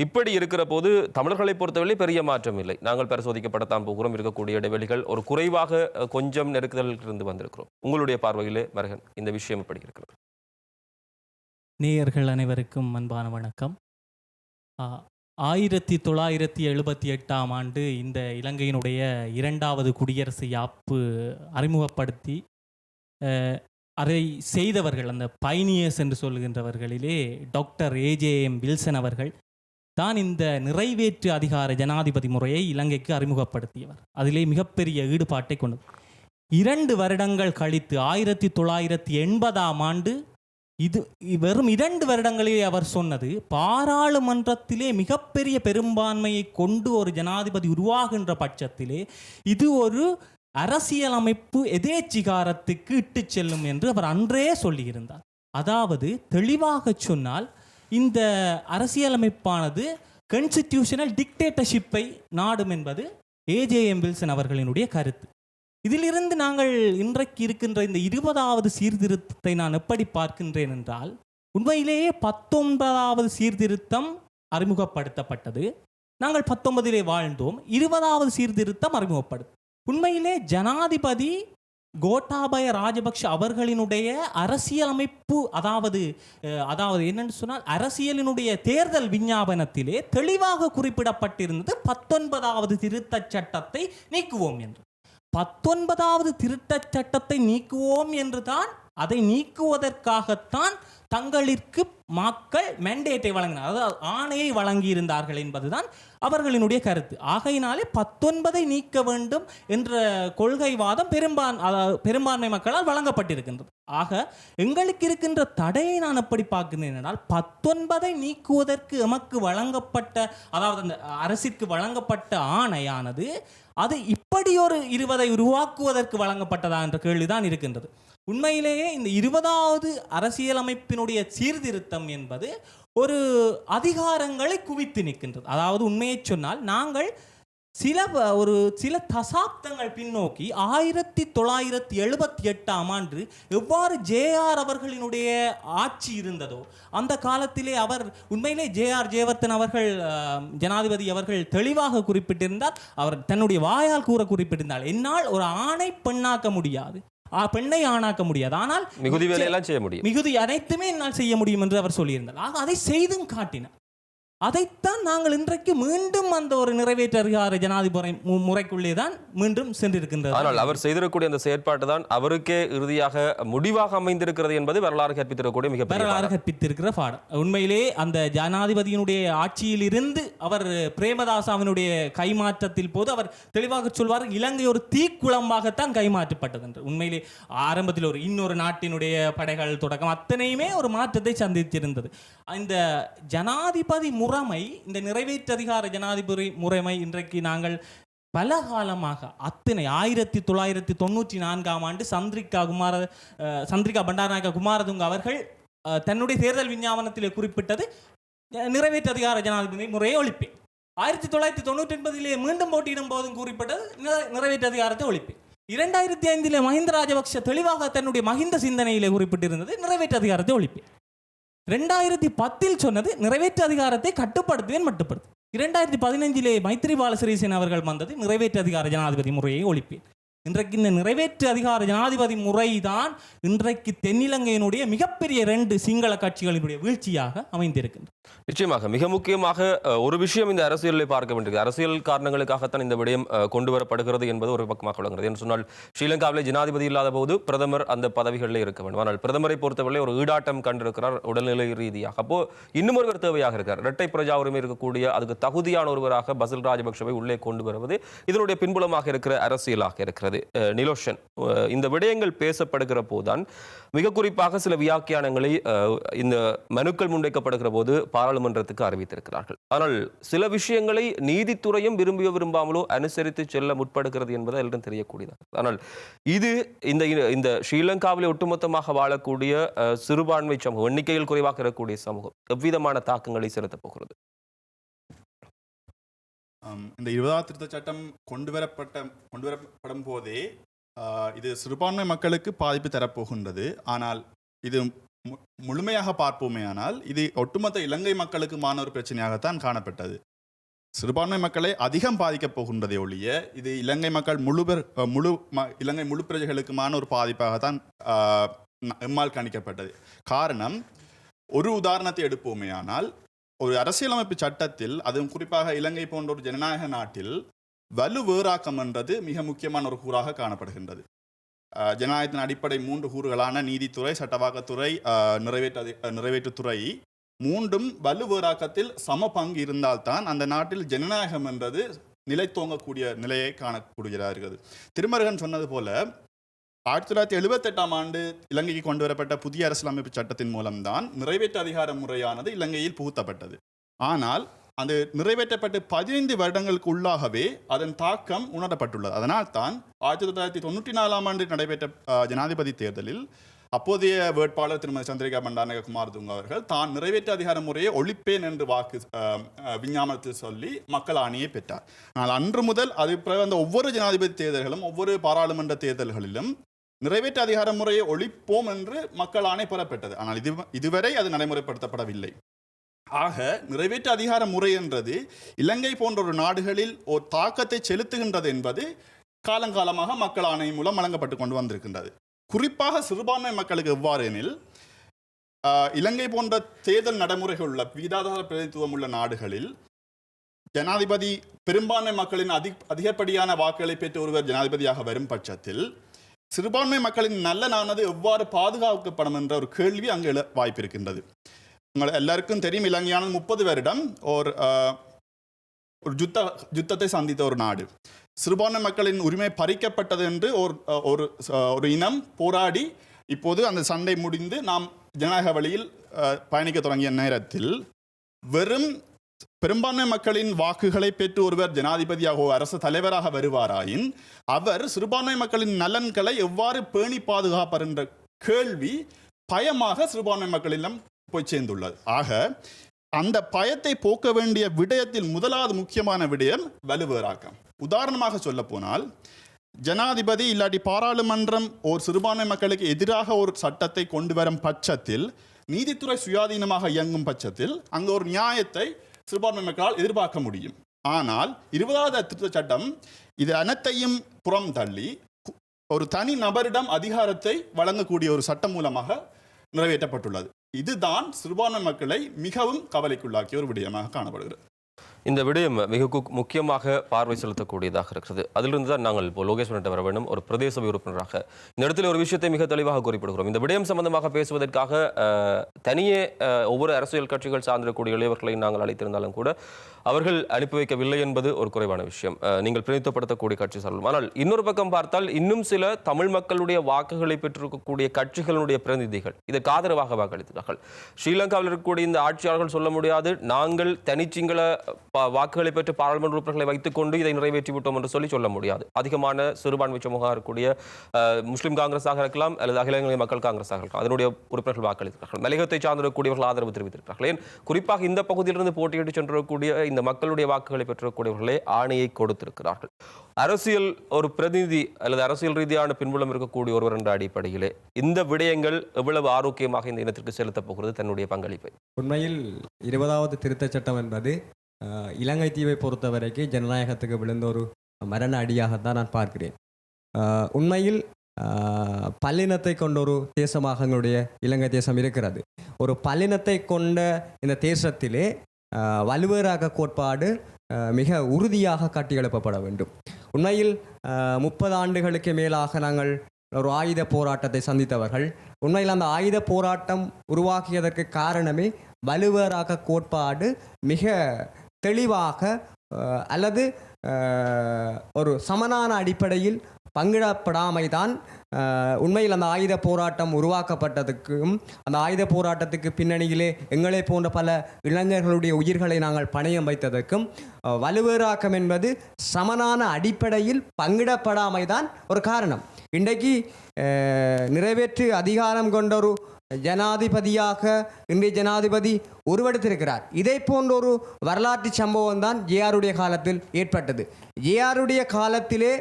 இப்படி இருக்கிற போது தமிழர்களை பொறுத்தவரை பெரிய மாற்றம் இல்லை. நாங்கள் பரிசோதிக்கப்படத்தான் போகிறோம், இருக்கக்கூடிய இடைவெளிகள் ஒரு குறைவாக கொஞ்சம் நெருக்குதலில் இருந்து வந்திருக்கிறோம். உங்களுடைய பார்வையிலே மரகன் இந்த விஷயம் எப்படி இருக்கிறது? நேயர்கள் அனைவருக்கும் அன்பான வணக்கம். 1978ஆம் ஆண்டு இந்த இலங்கையினுடைய 2வது குடியரசு யாப்பு அறிமுகப்படுத்தி அதை செய்தவர்கள், அந்த பைனியர்ஸ் என்று சொல்கின்றவர்களிலே டாக்டர் AJM வில்சன் அவர்கள் தான் இந்த நிறைவேற்று அதிகார ஜனாதிபதி முறையை இலங்கைக்கு அறிமுகப்படுத்தியவர். அதிலே மிகப்பெரிய ஈடுபாட்டை கொண்டது. 2 வருடங்கள் கழித்து 1980ஆம் ஆண்டு, இது வெறும் 2 வருடங்களிலே அவர் சொன்னது, பாராளுமன்றத்திலே மிகப்பெரிய பெரும்பான்மையை கொண்டு ஒரு ஜனாதிபதி உருவாகின்ற பட்சத்திலே இது ஒரு அரசியலமைப்பு எதேச்சிகாரத்துக்கு இட்டு செல்லும் என்று அவர் அன்றே சொல்லியிருந்தார். அதாவது தெளிவாக சொன்னால் இந்த அரசியலமைப்பானது கான்ஸ்டிடியூஷனல் டிக்டேட்டர்ஷிப்பை நாடும் என்பது ஏஜேஎம் வில்சன் அவர்களினுடைய கருத்து. இதிலிருந்து நாங்கள் இன்றைக்கு இருக்கின்ற இந்த 20வது சீர்திருத்தத்தை நான் எப்படி பார்க்கின்றேன் என்றால், உண்மையிலேயே 19வது சீர்திருத்தம் அறிமுகப்படுத்தப்பட்டது. நாங்கள் 19 வாழ்ந்தோம். 20வது சீர்திருத்தம் அறிமுகப்படுத்தும். உண்மையிலே ஜனாதிபதி கோட்டாபய ராஜபக்ஷ அவர்களினுடைய அரசியலமைப்பு அதாவது என்னென்னு சொன்னால் அரசியலினுடைய தேர்தல் விஞ்ஞாபனத்திலே தெளிவாக குறிப்பிடப்பட்டிருந்தது 19வது திருத்தச் சட்டத்தை நீக்குவோம் என்று. 19வது திருத்தச் சட்டத்தை நீக்குவோம் என்று தான், அதை நீக்குவதற்காகத்தான் தங்களிற்கு மக்கள் மேண்டேட்டை வழங்கினார், அதாவது ஆணையை வழங்கியிருந்தார்கள் என்பதுதான் அவர்களினுடைய கருத்து. ஆகையினாலே 19ஐ நீக்க வேண்டும் என்ற கொள்கைவாதம் பெரும்பான்மை மக்களால் வழங்கப்பட்டிருக்கின்றது. ஆக எங்களுக்கு இருக்கின்ற தடையை நான் எப்படி பார்க்கிறேன் என்றால், 19ஐ நீக்குவதற்கு எமக்கு வழங்கப்பட்ட, அதாவது அந்த அரசிற்கு வழங்கப்பட்ட ஆணையானது அது இப்படி ஒரு 20ஐ உருவாக்குவதற்கு வழங்கப்பட்டதா என்ற கேள்விதான் இருக்கின்றது. உண்மையிலேயே இந்த 20வது அரசியலமைப்பினுடைய சீர்திருத்தம் என்பது ஒரு அதிகாரங்களை குவித்து நிற்கின்றது. அதாவது உண்மையை சொன்னால் நாங்கள் சில தசாப்தங்கள் பின்னோக்கி 1978ஆம் ஆண்டு எவ்வாறு ஜேஆர் அவர்களினுடைய ஆட்சி இருந்ததோ அந்த காலத்திலே அவர் உண்மையிலே ஜேஆர் ஜெயவர்தன் அவர்கள் ஜனாதிபதி அவர்கள் தெளிவாக குறிப்பிட்டிருந்தார். அவர் தன்னுடைய வாயால் கூற குறிப்பிட்டிருந்தார், என்னால் ஒரு ஆணை பெண்ணாக்க முடியாது, பெண்ணை ஆணாக்க முடியாது, ஆனால் மிகுதி வேலையெல்லாம் செய்ய முடியும், மிகுதி அனைத்துமே என்னால் செய்ய முடியும் என்று அவர் சொல்லியிருந்தார். ஆக அதை செய்தும் காட்டினார். அதைத்தான் நாங்கள் இன்றைக்கு மீண்டும் அந்த ஒரு நிறைவேற்று அதிகார ஜனாதிபதி முறைக்குள்ளே தான் மீண்டும் சென்றிருக்கின்றது. ஆனால் அவர் செய்திருக்கக்கூடிய அந்த செயற்பாட்டு தான் அவருக்கே இறுதியாக முடிவாக அமைந்திருக்கிறது என்பது வரலாறு கற்பித்திருக்கக்கூடிய மிக வரலாறு கற்பித்திருக்கிற பாடம். உண்மையிலே அந்த ஜனாதிபதியினுடைய ஆட்சியில் இருந்து அவர் பிரேமதாசாவினுடைய கைமாற்றத்தில் போது அவர் தெளிவாக சொல்வார், இலங்கை ஒரு தீக்குளம்பாகத்தான் கைமாற்றப்பட்டது என்று. உண்மையிலே ஆரம்பத்தில் இன்னொரு நாட்டினுடைய படைகள் தொடக்கம் அத்தனையுமே ஒரு மாற்றத்தை சந்தித்திருந்தது. இந்த ஜனாதிபதி முறைமை, இந்த நிறைவேற்று அதிகார ஜனாதிபதி முறைமை இன்றைக்கு நாங்கள் பல காலமாக அத்தனை 1994ஆம் ஆண்டு சந்திரிகா பண்டாரநாயக்க குமாரதுங்க அவர்கள் தன்னுடைய தேர்தல் விஞ்ஞாபனத்திலே குறிப்பிட்டது நிறைவேற்று அதிகார ஜனாதிபதி முறையை ஒழிப்பேன். 1999 மீண்டும் போட்டியிடும் போதும் குறிப்பிட்டது நிறைவேற்று அதிகாரத்தை ஒழிப்பேன். 2005 மஹிந்த ராஜபக்ஷ தெளிவாக தன்னுடைய மஹிந்த சிந்தனையிலே குறிப்பிட்டிருந்தது நிறைவேற்று அதிகாரத்தை ஒழிப்பேன். 2010 சொன்னது நிறைவேற்று அதிகாரத்தை கட்டுப்படுத்துவேன், மட்டுப்படுத்து. 2015 மைத்ரிபால சிறிசேன அவர்கள் வந்தது நிறைவேற்று அதிகார ஜனாதிபதி முறையை ஒழிப்பேன். இன்றைக்கு இந்த நிறைவேற்று அதிகார ஜனாதிபதி முறை தான் இன்றைக்கு தென்னிலங்கையினுடைய மிகப்பெரிய 2 சிங்கள கட்சிகளினுடைய வீழ்ச்சியாக அமைந்திருக்கின்றது. நிச்சயமாக மிக முக்கியமாக ஒரு விஷயம் இந்த அரசியலை பார்க்க வேண்டியது, அரசியல் காரணங்களுக்காகத்தான் இந்த விடயம் கொண்டு வரப்படுகிறது என்பது ஒரு பக்கமாக விளங்குகிறது. என்று சொன்னால் ஸ்ரீலங்காவிலே ஜனாதிபதி இல்லாத போது பிரதமர் அந்த பதவிகளில் இருக்க வேண்டும். ஆனால் பிரதமரை பொறுத்தவரை ஒரு ஈடாட்டம் கண்டிருக்கிறார் உடல்நிலை ரீதியாக. அப்போ இன்னும் ஒருவர் தேவையாக இருக்கார், இரட்டை பிரஜா உரிமை இருக்கக்கூடிய அதுக்கு தகுதியான ஒருவராக பசில் ராஜபக்ஷவை உள்ளே கொண்டு வருவது இதனுடைய பின்புலமாக இருக்கிற அரசியலாக இருக்கிறது. நிலோஷன், இந்த விடயங்கள் பேசப்படுகிற போதுதான் மிக குறிப்பாக சில வியாக்கியானங்களை இந்த மனுக்கள் முன்வைக்கப்படுகிற போது பாராளுமன்றத்துக்கு அறிவித்திருக்கிறார்கள். ஆனால் சில விஷயங்களை நீதித்துறையும் விரும்பியோ விரும்பாமலோ அனுசரித்து செல்ல முற்படுகிறது என்பது எல்லாம் தெரியக்கூடியது. ஆனால் இது இந்த ஸ்ரீலங்காவிலே ஒட்டுமொத்தமாக வாழக்கூடிய சிறுபான்மை சமூகம், எண்ணிக்கையில் குறைவாக இருக்கக்கூடிய சமூகம் எவ்விதமான தாக்கங்களை செலுத்தப் போகிறது? இந்த 20வது திருத்த சட்டம் கொண்டு வரப்படும் போதே இது சிறுபான்மை மக்களுக்கு பாதிப்பு தரப்போகின்றது. ஆனால் இது முழுமையாக பார்ப்போமே ஆனால் இது ஒட்டுமொத்த இலங்கை மக்களுக்குமான ஒரு பிரச்சனையாகத்தான் காணப்பட்டது. சிறுபான்மை மக்களை அதிகம் பாதிக்கப் போகின்றதை ஒழிய இது இலங்கை மக்கள் இலங்கை முழு பிரஜைகளுக்குமான ஒரு பாதிப்பாகத்தான் எம்மால் கணிக்கப்பட்டது. காரணம், ஒரு உதாரணத்தை எடுப்போமே ஆனால் ஒரு அரசியலமைப்பு சட்டத்தில், அதுவும் குறிப்பாக இலங்கை போன்ற ஒரு ஜனநாயக நாட்டில் வலு வேறாக்கம் என்றது மிக முக்கியமான ஒரு கூறாக காணப்படுகின்றது. ஜனநாயகத்தின் அடிப்படை 3 கூறுகளான நீதித்துறை, சட்டவாக்கத்துறை, நிறைவேற்றுத்துறை மூன்றும் வலு வேறாக்கத்தில் சம பங்கு இருந்தால்தான் அந்த நாட்டில் ஜனநாயகம் என்றது நிலைத்தோங்கக்கூடிய நிலையை காணக்கூடியதாக இருக்கிறது. திருமருகன் சொன்னது போல 1978ஆம் ஆண்டு இலங்கைக்கு கொண்டு வரப்பட்ட புதிய அரசியலமைப்பு சட்டத்தின் மூலம்தான் நிறைவேற்று அதிகார முறையானது இலங்கையில் புகுத்தப்பட்டது. ஆனால் அந்த நிறைவேற்றப்பட்டு 15 வருடங்களுக்கு உள்ளாகவே அதன் தாக்கம் உணரப்பட்டுள்ளது. அதனால் தான் 1994 ஆண்டு நடைபெற்ற ஜனாதிபதி தேர்தலில் அப்போதைய வேட்பாளர் திருமதி சந்திரிகா பண்டாரநாயக்க குமாரதுங்க அவர்கள் தான் நிறைவேற்ற அதிகார முறையை ஒழிப்பேன் என்று வாக்கு விஞ்ஞாபனத்தில் சொல்லி மக்கள் ஆணையை பெற்றார். ஆனால் அன்று முதல் அது பிறகு ஒவ்வொரு ஜனாதிபதி தேர்தல்களும் ஒவ்வொரு பாராளுமன்ற தேர்தல்களிலும் நிறைவேற்ற அதிகார முறையை ஒழிப்போம் என்று மக்கள் ஆணை பெறப்பட்டது. ஆனால் இதுவரை அது நடைமுறைப்படுத்தப்படவில்லை. ஆக நிறைவேற்ற அதிகார முறை என்றது இலங்கை போன்ற ஒரு நாடுகளில் ஒரு தாக்கத்தை செலுத்துகின்றது என்பது காலங்காலமாக மக்கள் ஆணை மூலம் வழங்கப்பட்டு கொண்டு வந்திருக்கின்றது. குறிப்பாக சிறுபான்மை மக்களுக்கு எவ்வாறு எனில், இலங்கை போன்ற தேர்தல் நடைமுறைகள் உள்ள வீதாதார பிரதித்துவம் உள்ள நாடுகளில் ஜனாதிபதி பெரும்பான்மை மக்களின் அதிகப்படியான வாக்குகளை பெற்று ஒருவர் ஜனாதிபதியாக வரும் பட்சத்தில் சிறுபான்மை மக்களின் நலனானது எவ்வாறு பாதுகாக்கப்படும் என்ற ஒரு கேள்வி அங்கு வாய்ப்பு இருக்கின்றது. உங்கள் எல்லாருக்கும் தெரியும், இலங்கையானது 30 வருடம் ஒரு யுத்தத்தை சந்தித்த ஒரு நாடு. சிறுபான்மை மக்களின் உரிமை பறிக்கப்பட்டது என்று ஒரு இனம் போராடி இப்போது அந்த சண்டை முடிந்து நாம் ஜனநாயக வழியில் பயணிக்க தொடங்கிய நேரத்தில் வெறும் பெரும்பான்மை மக்களின் வாக்குகளை பெற்று ஒருவர் ஜனாதிபதியாக அரசு தலைவராக வருவாராயின் அவர் சிறுபான்மை மக்களின் நலன்களை எவ்வாறு பேணி பாதுகாப்பார் என்ற கேள்வி பயமாக சிறுபான்மை மக்களிடம் போய் சேர்ந்துள்ளது. ஆக அந்த பயத்தை போக்க வேண்டிய விடயத்தில் முதலாவது முக்கியமான விடயம் வலுவேறாக்கம். உதாரணமாக சொல்ல போனால், ஜனாதிபதி இல்லாட்டி பாராளுமன்றம் ஒரு சிறுபான்மை மக்களுக்கு எதிராக ஒரு சட்டத்தை கொண்டு வரும் பட்சத்தில், நீதித்துறை சுயாதீனமாக இயங்கும் பட்சத்தில் அங்கு ஒரு நியாயத்தை சிறுபான்மை மக்களால் எதிர்பார்க்க முடியும். ஆனால் 20வது திருத்த சட்டம் இது அனைத்தையும் புறம் தள்ளி ஒரு தனி நபரிடம் அதிகாரத்தை வழங்கக்கூடிய ஒரு சட்டம் மூலமாக நிறைவேற்றப்பட்டுள்ளது. இதுதான் சிறுபான்மை மக்களை மிகவும் கவலைக்குள்ளாக்கிய ஒரு விடயமாக காணப்படுகிறது. இந்த விடயம் மிக முக்கியமாக பார்வை செலுத்தக்கூடியதாக இருக்கிறது. அதிலிருந்து தான் நாங்கள் இப்போ லோகேஸ்வரன் வர வேண்டும். ஒரு பிரதேச சபை உறுப்பினராக இந்த இடத்துல ஒரு விஷயத்தை மிக தெளிவாக குறிப்பிடுகிறோம். இந்த விடயம் சம்பந்தமாக பேசுவதற்காக தனியே ஒவ்வொரு அரசியல் கட்சிகள் சார்ந்திருக்கக்கூடிய இளையவர்களை நாங்கள் அழைத்திருந்தாலும் கூட அவர்கள் அனுப்பி வைக்கவில்லை என்பது ஒரு குறைவான விஷயம். நீங்கள் பிரதிநிதித்துவப்படுத்தக்கூடிய கட்சி சார்பில். ஆனால் இன்னொரு பக்கம் பார்த்தால் இன்னும் சில தமிழ் மக்களுடைய வாக்குகளை பெற்றிருக்கக்கூடிய கட்சிகளுடைய பிரதிநிதிகள் இதற்கு ஆதரவாக வாக்களித்தார்கள். ஸ்ரீலங்காவில் இருக்கக்கூடிய இந்த ஆட்சியாளர்கள் சொல்ல முடியாது, நாங்கள் தனிச்சிங்கள வாக்குகளை பெற்று பாராளுமன்ற உறுப்பினர்களை வைத்துக் கொண்டு இதை நிறைவேற்றிவிட்டோம் என்று சொல்ல முடியாது. அதிகமான சிறுபான்மை சமூகம் இருக்கக்கூடிய முஸ்லிம் காங்கிரஸாக இருக்கலாம் அல்லது அகில இலங்கை மக்கள் காங்கிரஸாக இருக்கலாம், அதனுடைய உறுப்பினர்கள் வாக்களித்திருக்கிறார்கள். மலையகத்தை சார்ந்திருக்கக்கூடியவர்கள் ஆதரவு தெரிவித்திருக்கிறார்கள். ஏன் குறிப்பாக இந்த பகுதியிலிருந்து போட்டியிட்டு சென்றிருக்கக்கூடிய இந்த மக்களுடைய வாக்குகளை பெற்றிருக்கக்கூடியவர்களே ஆணையை கொடுத்திருக்கிறார்கள். அரசியல் ஒரு பிரதிநிதி அல்லது அரசியல் ரீதியான பின்புலம் இருக்கக்கூடிய ஒருவர் என்ற அடிப்படையிலே இந்த விடயங்கள் எவ்வளவு ஆரோக்கியமாக இந்த இனத்திற்கு செலுத்தப் போகிறது தன்னுடைய பங்களிப்பை? உண்மையில் 20வது திருத்தச் சட்டம் என்பது இலங்கை தீவை பொறுத்தவரைக்கும் ஜனநாயகத்துக்கு விழுந்த ஒரு மரண அடியாகத்தான் நான் பார்க்கிறேன். உண்மையில் பல்லினத்தை கொண்ட ஒரு தேசமாக எங்களுடைய இலங்கை தேசம் இருக்கிறது. ஒரு பல்லினத்தை கொண்ட இந்த தேசத்திலே வலுவேறாக கோட்பாடு மிக உறுதியாக கட்டியெழுப்பப்பட வேண்டும். உண்மையில் 30 ஆண்டுகளுக்கு மேலாக நாங்கள் ஒரு ஆயுத போராட்டத்தை சந்தித்தவர்கள். உண்மையில் அந்த ஆயுத போராட்டம் உருவாக்கியதற்கு காரணமே வலுவேறாக கோட்பாடு மிக தெளிவாக அல்லது ஒரு சமனான அடிப்படையில் பங்கிடப்படாமை தான் உண்மையில் அந்த ஆயுத போராட்டம் உருவாக்கப்பட்டதுக்கும் அந்த ஆயுத போராட்டத்துக்கு பின்னணியிலே எங்களை போன்ற பல இளைஞர்களுடைய உயிர்களை நாங்கள் பணயம் வைத்ததற்கும் வலுவேறாக்கம் என்பது சமனான அடிப்படையில் பங்கிடப்படாமை தான் ஒரு காரணம். இன்றைக்கு நிறைவேற்று அதிகாரம் கொண்ட ஒரு ஜனாதிபதியாக இன்றைய ஜனாதிபதி உருவெடுத்திருக்கிறார். இதை போன்ற ஒரு வரலாற்று சம்பவம் தான் ஜேஆருடைய காலத்தில் ஏற்பட்டது. ஜேஆருடைய காலத்திலே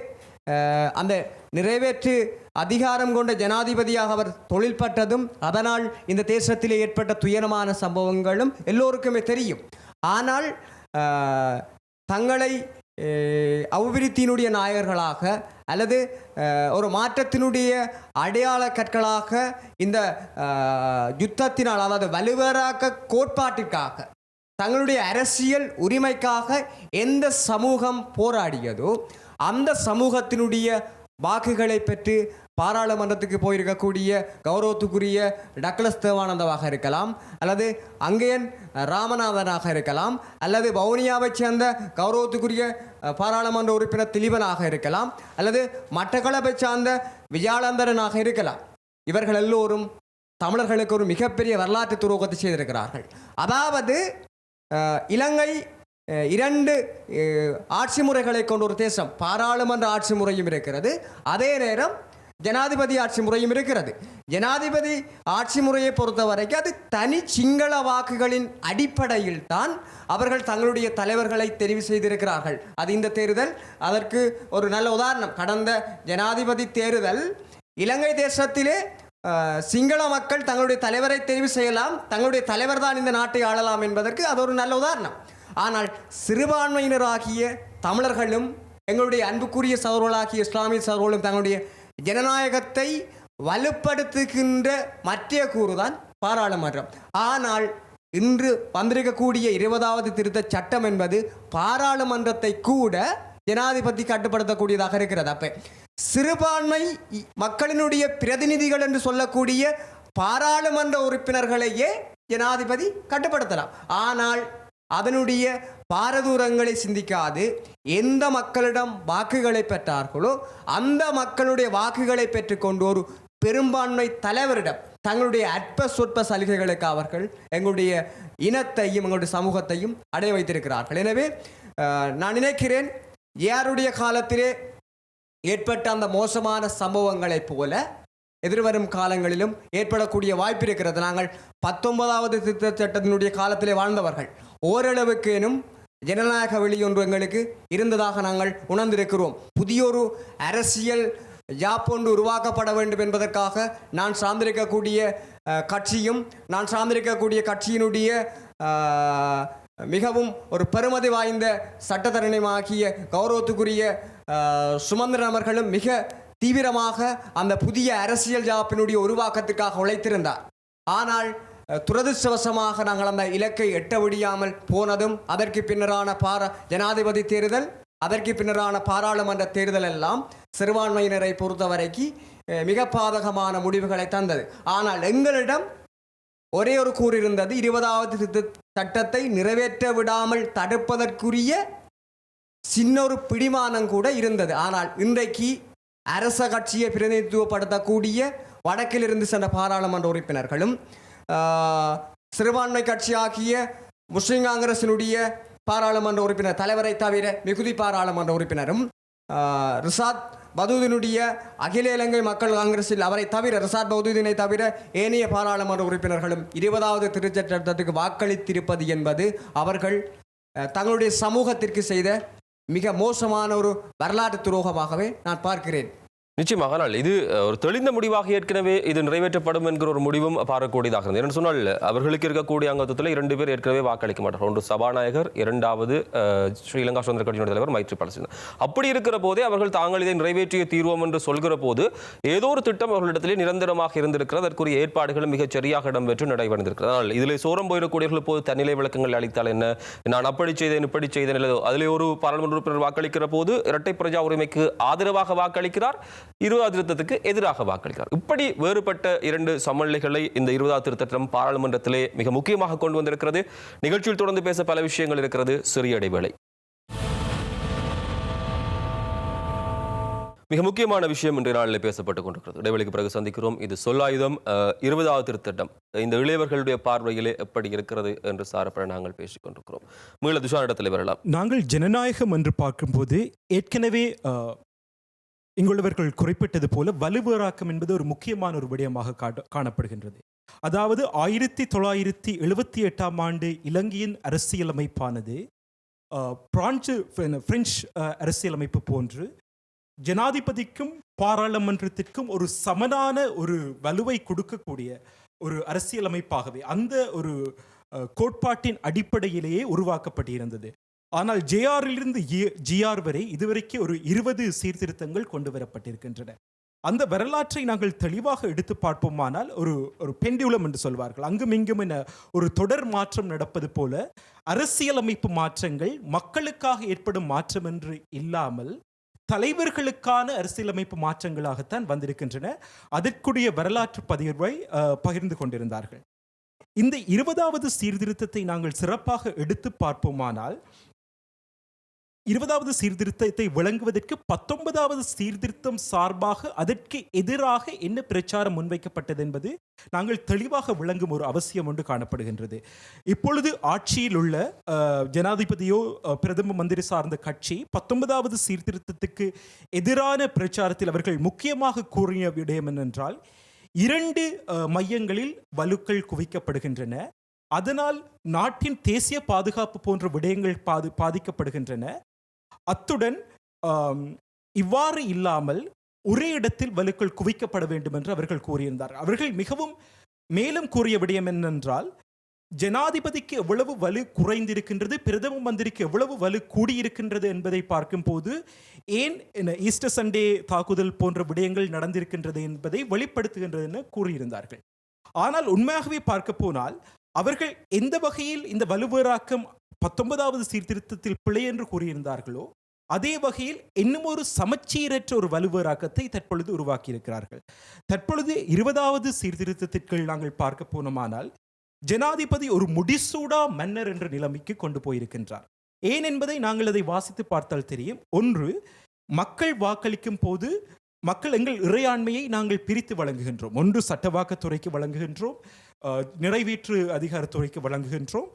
அந்த நிறைவேற்று அதிகாரம் கொண்ட ஜனாதிபதியாக அவர் தொழில்பட்டதும் அதனால் இந்த தேசத்திலே ஏற்பட்ட துயரமான சம்பவங்களும் எல்லோருக்குமே தெரியும். ஆனால் தங்களை அபிவிருத்தியினுடைய நாயகர்களாக அல்லது ஒரு மாற்றத்தினுடைய அடையாள கற்களாக இந்த யுத்தத்தினால், அதாவது வலுவேறாக்க கோட்பாட்டிற்காக, தங்களுடைய அரசியல் உரிமைக்காக எந்த சமூகம் போராடியதோ அந்த சமூகத்தினுடைய வாக்குகளை பெற்று பாராளுமன்றத்துக்கு போயிருக்கக்கூடிய கௌரவத்துக்குரிய டக்ளஸ் தேவானந்தாவாக இருக்கலாம், அல்லது அங்கேயன் ராமநாதனாக இருக்கலாம், அல்லது வவுனியாவை சேர்ந்த கௌரவத்துக்குரிய பாராளுமன்ற உறுப்பினர் திலீபனாக இருக்கலாம், அல்லது மட்டக்களப்பை சார்ந்த விஜயானந்தரனாக இருக்கலாம். இவர்கள் எல்லோரும் தமிழர்களுக்கு ஒரு மிகப்பெரிய வரலாற்று துரோகத்தை செய்திருக்கிறார்கள். அதாவது இலங்கை இரண்டு ஆட்சி முறைகளை கொண்ட ஒரு தேசம். பாராளுமன்ற ஆட்சி முறையும் இருக்கிறது, அதே நேரம் ஜனாதிபதி ஆட்சி முறையும் இருக்கிறது. ஜனாதிபதி ஆட்சி முறையை பொறுத்த வரைக்கும் அது தனி சிங்கள வாக்குகளின் அடிப்படையில் தான் அவர்கள் தங்களுடைய தலைவர்களை தெரிவு செய்திருக்கிறார்கள். அது இந்த தேர்தல் அதற்கு ஒரு நல்ல உதாரணம். கடந்த ஜனாதிபதி தேர்தல் இலங்கை தேசத்திலே சிங்கள மக்கள் தங்களுடைய தலைவரை தெரிவு செய்யலாம், தங்களுடைய தலைவர் தான் இந்த நாட்டை ஆளலாம் என்பதற்கு அது ஒரு நல்ல உதாரணம். ஆனால் சிறுபான்மையினராகிய தமிழர்களும் எங்களுடைய அன்புக்குரிய சகோதரர்களாகிய இஸ்லாமிய சகோதரர்களும் தங்களுடைய ஜனநாயகத்தை வலுப்படுத்துகின்ற மற்ற கூறுதான் பாராளுமன்றம். ஆனால் இன்று வந்திருக்கக்கூடிய 20வது திருத்த சட்டம் என்பது பாராளுமன்றத்தை கூட ஜனாதிபதி கட்டுப்படுத்தக்கூடியதாக இருக்கிறது. அப்போ சிறுபான்மை மக்களினுடைய பிரதிநிதிகள் என்று சொல்லக்கூடிய பாராளுமன்ற உறுப்பினர்களையே ஜனாதிபதி கட்டுப்படுத்தலாம். ஆனால் அதனுடைய பாரதூரங்களை சிந்திக்காது எந்த மக்களிடம் வாக்குகளை பெற்றார்களோ அந்த மக்களுடைய வாக்குகளை பெற்றுக்கொண்டு ஒரு பெரும்பான்மை தலைவரிடம் தங்களுடைய அற்ப சொற்ப சலுகைகளுக்கு அவர்கள் எங்களுடைய இனத்தையும் எங்களுடைய சமூகத்தையும் அடைய வைத்திருக்கிறார்கள். எனவே நான் நினைக்கிறேன் யாருடைய காலத்திலே ஏற்பட்ட அந்த மோசமான சம்பவங்களைப் போல எதிர்வரும் காலங்களிலும் ஏற்படக்கூடிய வாய்ப்பு இருக்கிறது. நாங்கள் 19வது திருத்த சட்டத்தினுடைய காலத்திலே வாழ்ந்தவர்கள். ஓரளவுக்கேனும் ஜனநாயக வெளியொன்று எங்களுக்கு இருந்ததாக நாங்கள் உணர்ந்திருக்கிறோம். புதியொரு அரசியல் யாப்பொன்று உருவாக்கப்பட வேண்டும் என்பதற்காக நான் சார்ந்திருக்கக்கூடிய கட்சியும் நான் சார்ந்திருக்கக்கூடிய கட்சியினுடைய மிகவும் ஒரு பெருமதி வாய்ந்த சட்டத்தரணியமாகிய கௌரவத்துக்குரிய சுமந்திரன் அவர்களும் மிக தீவிரமாக அந்த புதிய அரசியல் ஜாப்பினுடைய உருவாக்கத்திற்காக உழைத்திருந்தார். ஆனால் துரதிருஷ்டவசமாக நாங்கள் அந்த இலக்கை எட்ட முடியாமல் போனதும் அதற்கு பின்னரான ஜனாதிபதி தேர்தல் அதற்கு பின்னரான பாராளுமன்ற தேர்தல் எல்லாம் சிறுபான்மையினரை பொறுத்தவரைக்கு மிக பாதகமான முடிவுகளை தந்தது. ஆனால் எங்களிடம் ஒரே ஒரு கூறு இருந்தது, 20வது சட்டத்தை நிறைவேற்ற விடாமல் தடுப்பதற்குரிய சின்ன ஒரு பிடிமானம் கூட இருந்தது. ஆனால் இன்றைக்கு அரச கட்சியை பிரதிநிதித்துவப்படுத்தக்கூடிய வடக்கிலிருந்து சென்ற பாராளுமன்ற உறுப்பினர்களும் சிறுபான்மை கட்சியாகிய முஸ்லிம் காங்கிரசினுடைய பாராளுமன்ற உறுப்பினர் தலைவரை தவிர மிகுதி பாராளுமன்ற உறுப்பினரும் ரிசாத் பதூதினுடைய அகில இலங்கை மக்கள் காங்கிரஸில் அவரை தவிர ரிசாத் பதூதினை தவிர ஏனைய பாராளுமன்ற உறுப்பினர்களும் 20வது திருச்சட்டத்துக்கு வாக்களித்திருப்பது என்பது அவர்கள் தங்களுடைய சமூகத்திற்கு செய்த மிக மோசமான ஒரு வரலாற்று துரோகமாகவே நான் பார்க்கிறேன். நிச்சயமாக. ஆனால் இது ஒரு தெளிந்த முடிவாக ஏற்கனவே இது நிறைவேற்றப்படும் என்கிற ஒரு முடிவும் பார்க்கக்கூடியதாக இருந்தது. என்ன சொன்னால் அவர்களுக்கு இருக்கக்கூடிய அங்கத்தில் 2 பேர் ஏற்கனவே வாக்களிக்க மாட்டார்கள். ஒன்று சபாநாயகர், 2வது ஸ்ரீலங்கா சுதந்திர கட்சியினுடைய தலைவர் மைத்ரிபால சிறிசேன. அப்படி இருக்கிற போதே அவர்கள் தாங்கள் இதை நிறைவேற்றிய தீர்வோம் என்று சொல்கிற போது ஏதோ ஒரு திட்டம் அவர்களிடத்திலே நிரந்தரமாக இருந்திருக்கிறது. அதற்குரிய ஏற்பாடுகளும் மிகச் சரியாக இடம்பெற்று நடைபெற்றிருக்கிறது. ஆனால் இதில் சோரம் போயிடக்கூடியவர்கள் போது தன்னிலை விளக்கங்கள் அளித்தால் என்ன, நான் அப்படி செய்தேன் இப்படி செய்தேன், அதிலே ஒரு பாராளுமன்ற உறுப்பினர் வாக்களிக்கிற போது இரட்டை பிரஜா உரிமைக்கு ஆதரவாக வாக்களிக்கிறார், 20வது திருத்தத்துக்கு எதிராக வாக்களிக்கிறார். இப்படி வேறுபட்ட 2 சமநிலைகளை இந்த 20வது திருத்தம் பாராளுமன்றத்திலே மிக முக்கியமாக கொண்டு வந்திருக்கிறது. நிகழ்ச்சியில் தொடர்ந்து பேச பல விஷயங்கள் இருக்கிறது. சிறிய இடைவேளை. மிக முக்கியமான விஷயம் இன்றைய நாளில் பேசப்பட்டுக் கொண்டிருக்கிறது. இடைவெளிக்கு பிறகு சந்திக்கிறோம். இது சொல்லாயுதம் 20வது திருத்தம் இந்த இளையவர்களுடைய பார்வையிலே எப்படி இருக்கிறது என்று சாரப்பட நாங்கள் பேசிக் கொண்டிருக்கிறோம். மீள துஷார் இடத்துல வரலாம். நாங்கள் ஜனநாயகம் என்று பார்க்கும்போது ஏற்கனவே இங்குள்ளவர்கள் குறிப்பிட்டது போல வலுவேறாக்கம் என்பது ஒரு முக்கியமான ஒரு விடயமாக காணப்படுகின்றது. அதாவது 1978ஆம் ஆண்டு இலங்கையின் அரசியலமைப்பானது பிரெஞ்சு அரசியலமைப்பு போன்று ஜனாதிபதிக்கும் பாராளுமன்றத்திற்கும் ஒரு சமனான ஒரு வலுவை கொடுக்கக்கூடிய ஒரு அரசியலமைப்பாகவே அந்த ஒரு கோட்பாட்டின் அடிப்படையிலேயே உருவாக்கப்பட்டிருந்தது. ஆனால் ஜேஆரிலிருந்து ஜிஆர் வரை இதுவரைக்கும் ஒரு 20 சீர்திருத்தங்கள் கொண்டு வரப்பட்டிருக்கின்றன. அந்த வரலாற்றை நாங்கள் தெளிவாக எடுத்து பார்ப்போமானால் ஒரு பெண்டியுலம் என்று சொல்வார்கள், அங்கும் இங்கும் என ஒரு தொடர் மாற்றம் நடப்பது போல அரசியலமைப்பு மாற்றங்கள் மக்களுக்காக ஏற்படும் மாற்றம் என்று இல்லாமல் தலைவர்களுக்கான அரசியலமைப்பு மாற்றங்களாகத்தான் வந்திருக்கின்றன. அதற்குரிய வரலாற்று பதிவை பகிர்ந்து கொண்டிருந்தார்கள். இந்த 20வது சீர்திருத்தத்தை நாங்கள் சிறப்பாக எடுத்து பார்ப்போமானால் 20வது சீர்திருத்தத்தை விளங்குவதற்கு 19வது சீர்திருத்தம் சார்பாக அதற்கு எதிராக என்ன பிரச்சாரம் முன்வைக்கப்பட்டது என்பது நாங்கள் தெளிவாக விளங்கும் ஒரு அவசியம் ஒன்று காணப்படுகின்றது. இப்பொழுது ஆட்சியில் உள்ள ஜனாதிபதியோ பிரதம மந்திரி சார்ந்த கட்சி 19வது சீர்திருத்தத்துக்கு எதிரான பிரச்சாரத்தில் அவர்கள் முக்கியமாக கூறிய விடயம் என்னென்றால் 2 மையங்களில் வலுக்கள் குவிக்கப்படுகின்றன, அதனால் நாட்டின் தேசிய பாதுகாப்பு போன்ற விடயங்கள் பாதிக்கப்படுகின்றன. அத்துடன் இவ்வாறு இல்லாமல் ஒரே இடத்தில் வலுக்கள் குவிக்கப்பட வேண்டும் என்று அவர்கள் கூறியிருந்தார். அவர்கள் மிகவும் மேலும் கூறிய விடயம் என்னென்றால், ஜனாதிபதிக்கு எவ்வளவு வலு குறைந்திருக்கின்றது, பிரதம மந்திரிக்கு எவ்வளவு வலு கூடியிருக்கின்றது என்பதை பார்க்கும்போது ஏன் ஈஸ்டர் சண்டே தாக்குதல் போன்ற விடயங்கள் நடந்திருக்கின்றது என்பதை வெளிப்படுத்துகின்றது என கூறியிருந்தார்கள். ஆனால் உண்மையாகவே பார்க்க போனால் அவர்கள் எந்த வகையில் இந்த வலுவேறாக்கம் 19வது சீர்திருத்தத்தில் பிழை என்று கூறியிருந்தார்களோ அதே வகையில் இன்னும் ஒரு சமச்சீரற்ற ஒரு வலுவேறாக்கத்தை தற்பொழுது உருவாக்கியிருக்கிறார்கள். தற்பொழுது 20வது சீர்திருத்தத்திற்குள் நாங்கள் பார்க்க போனோமானால் ஜனாதிபதி ஒரு முடிசூடா மன்னர் என்ற நிலைமைக்கு கொண்டு போயிருக்கின்றார். ஏன் என்பதை நாங்கள் அதை வாசித்து பார்த்தால் தெரியும். ஒன்று, மக்கள் வாக்களிக்கும் போது மக்கள் எங்கள் இறையாண்மையை நாங்கள் பிரித்து வழங்குகின்றோம். ஒன்று சட்டவாக்கத்துறைக்கு வழங்குகின்றோம், நிறைவேற்று அதிகாரத்துறைக்கு வழங்குகின்றோம்,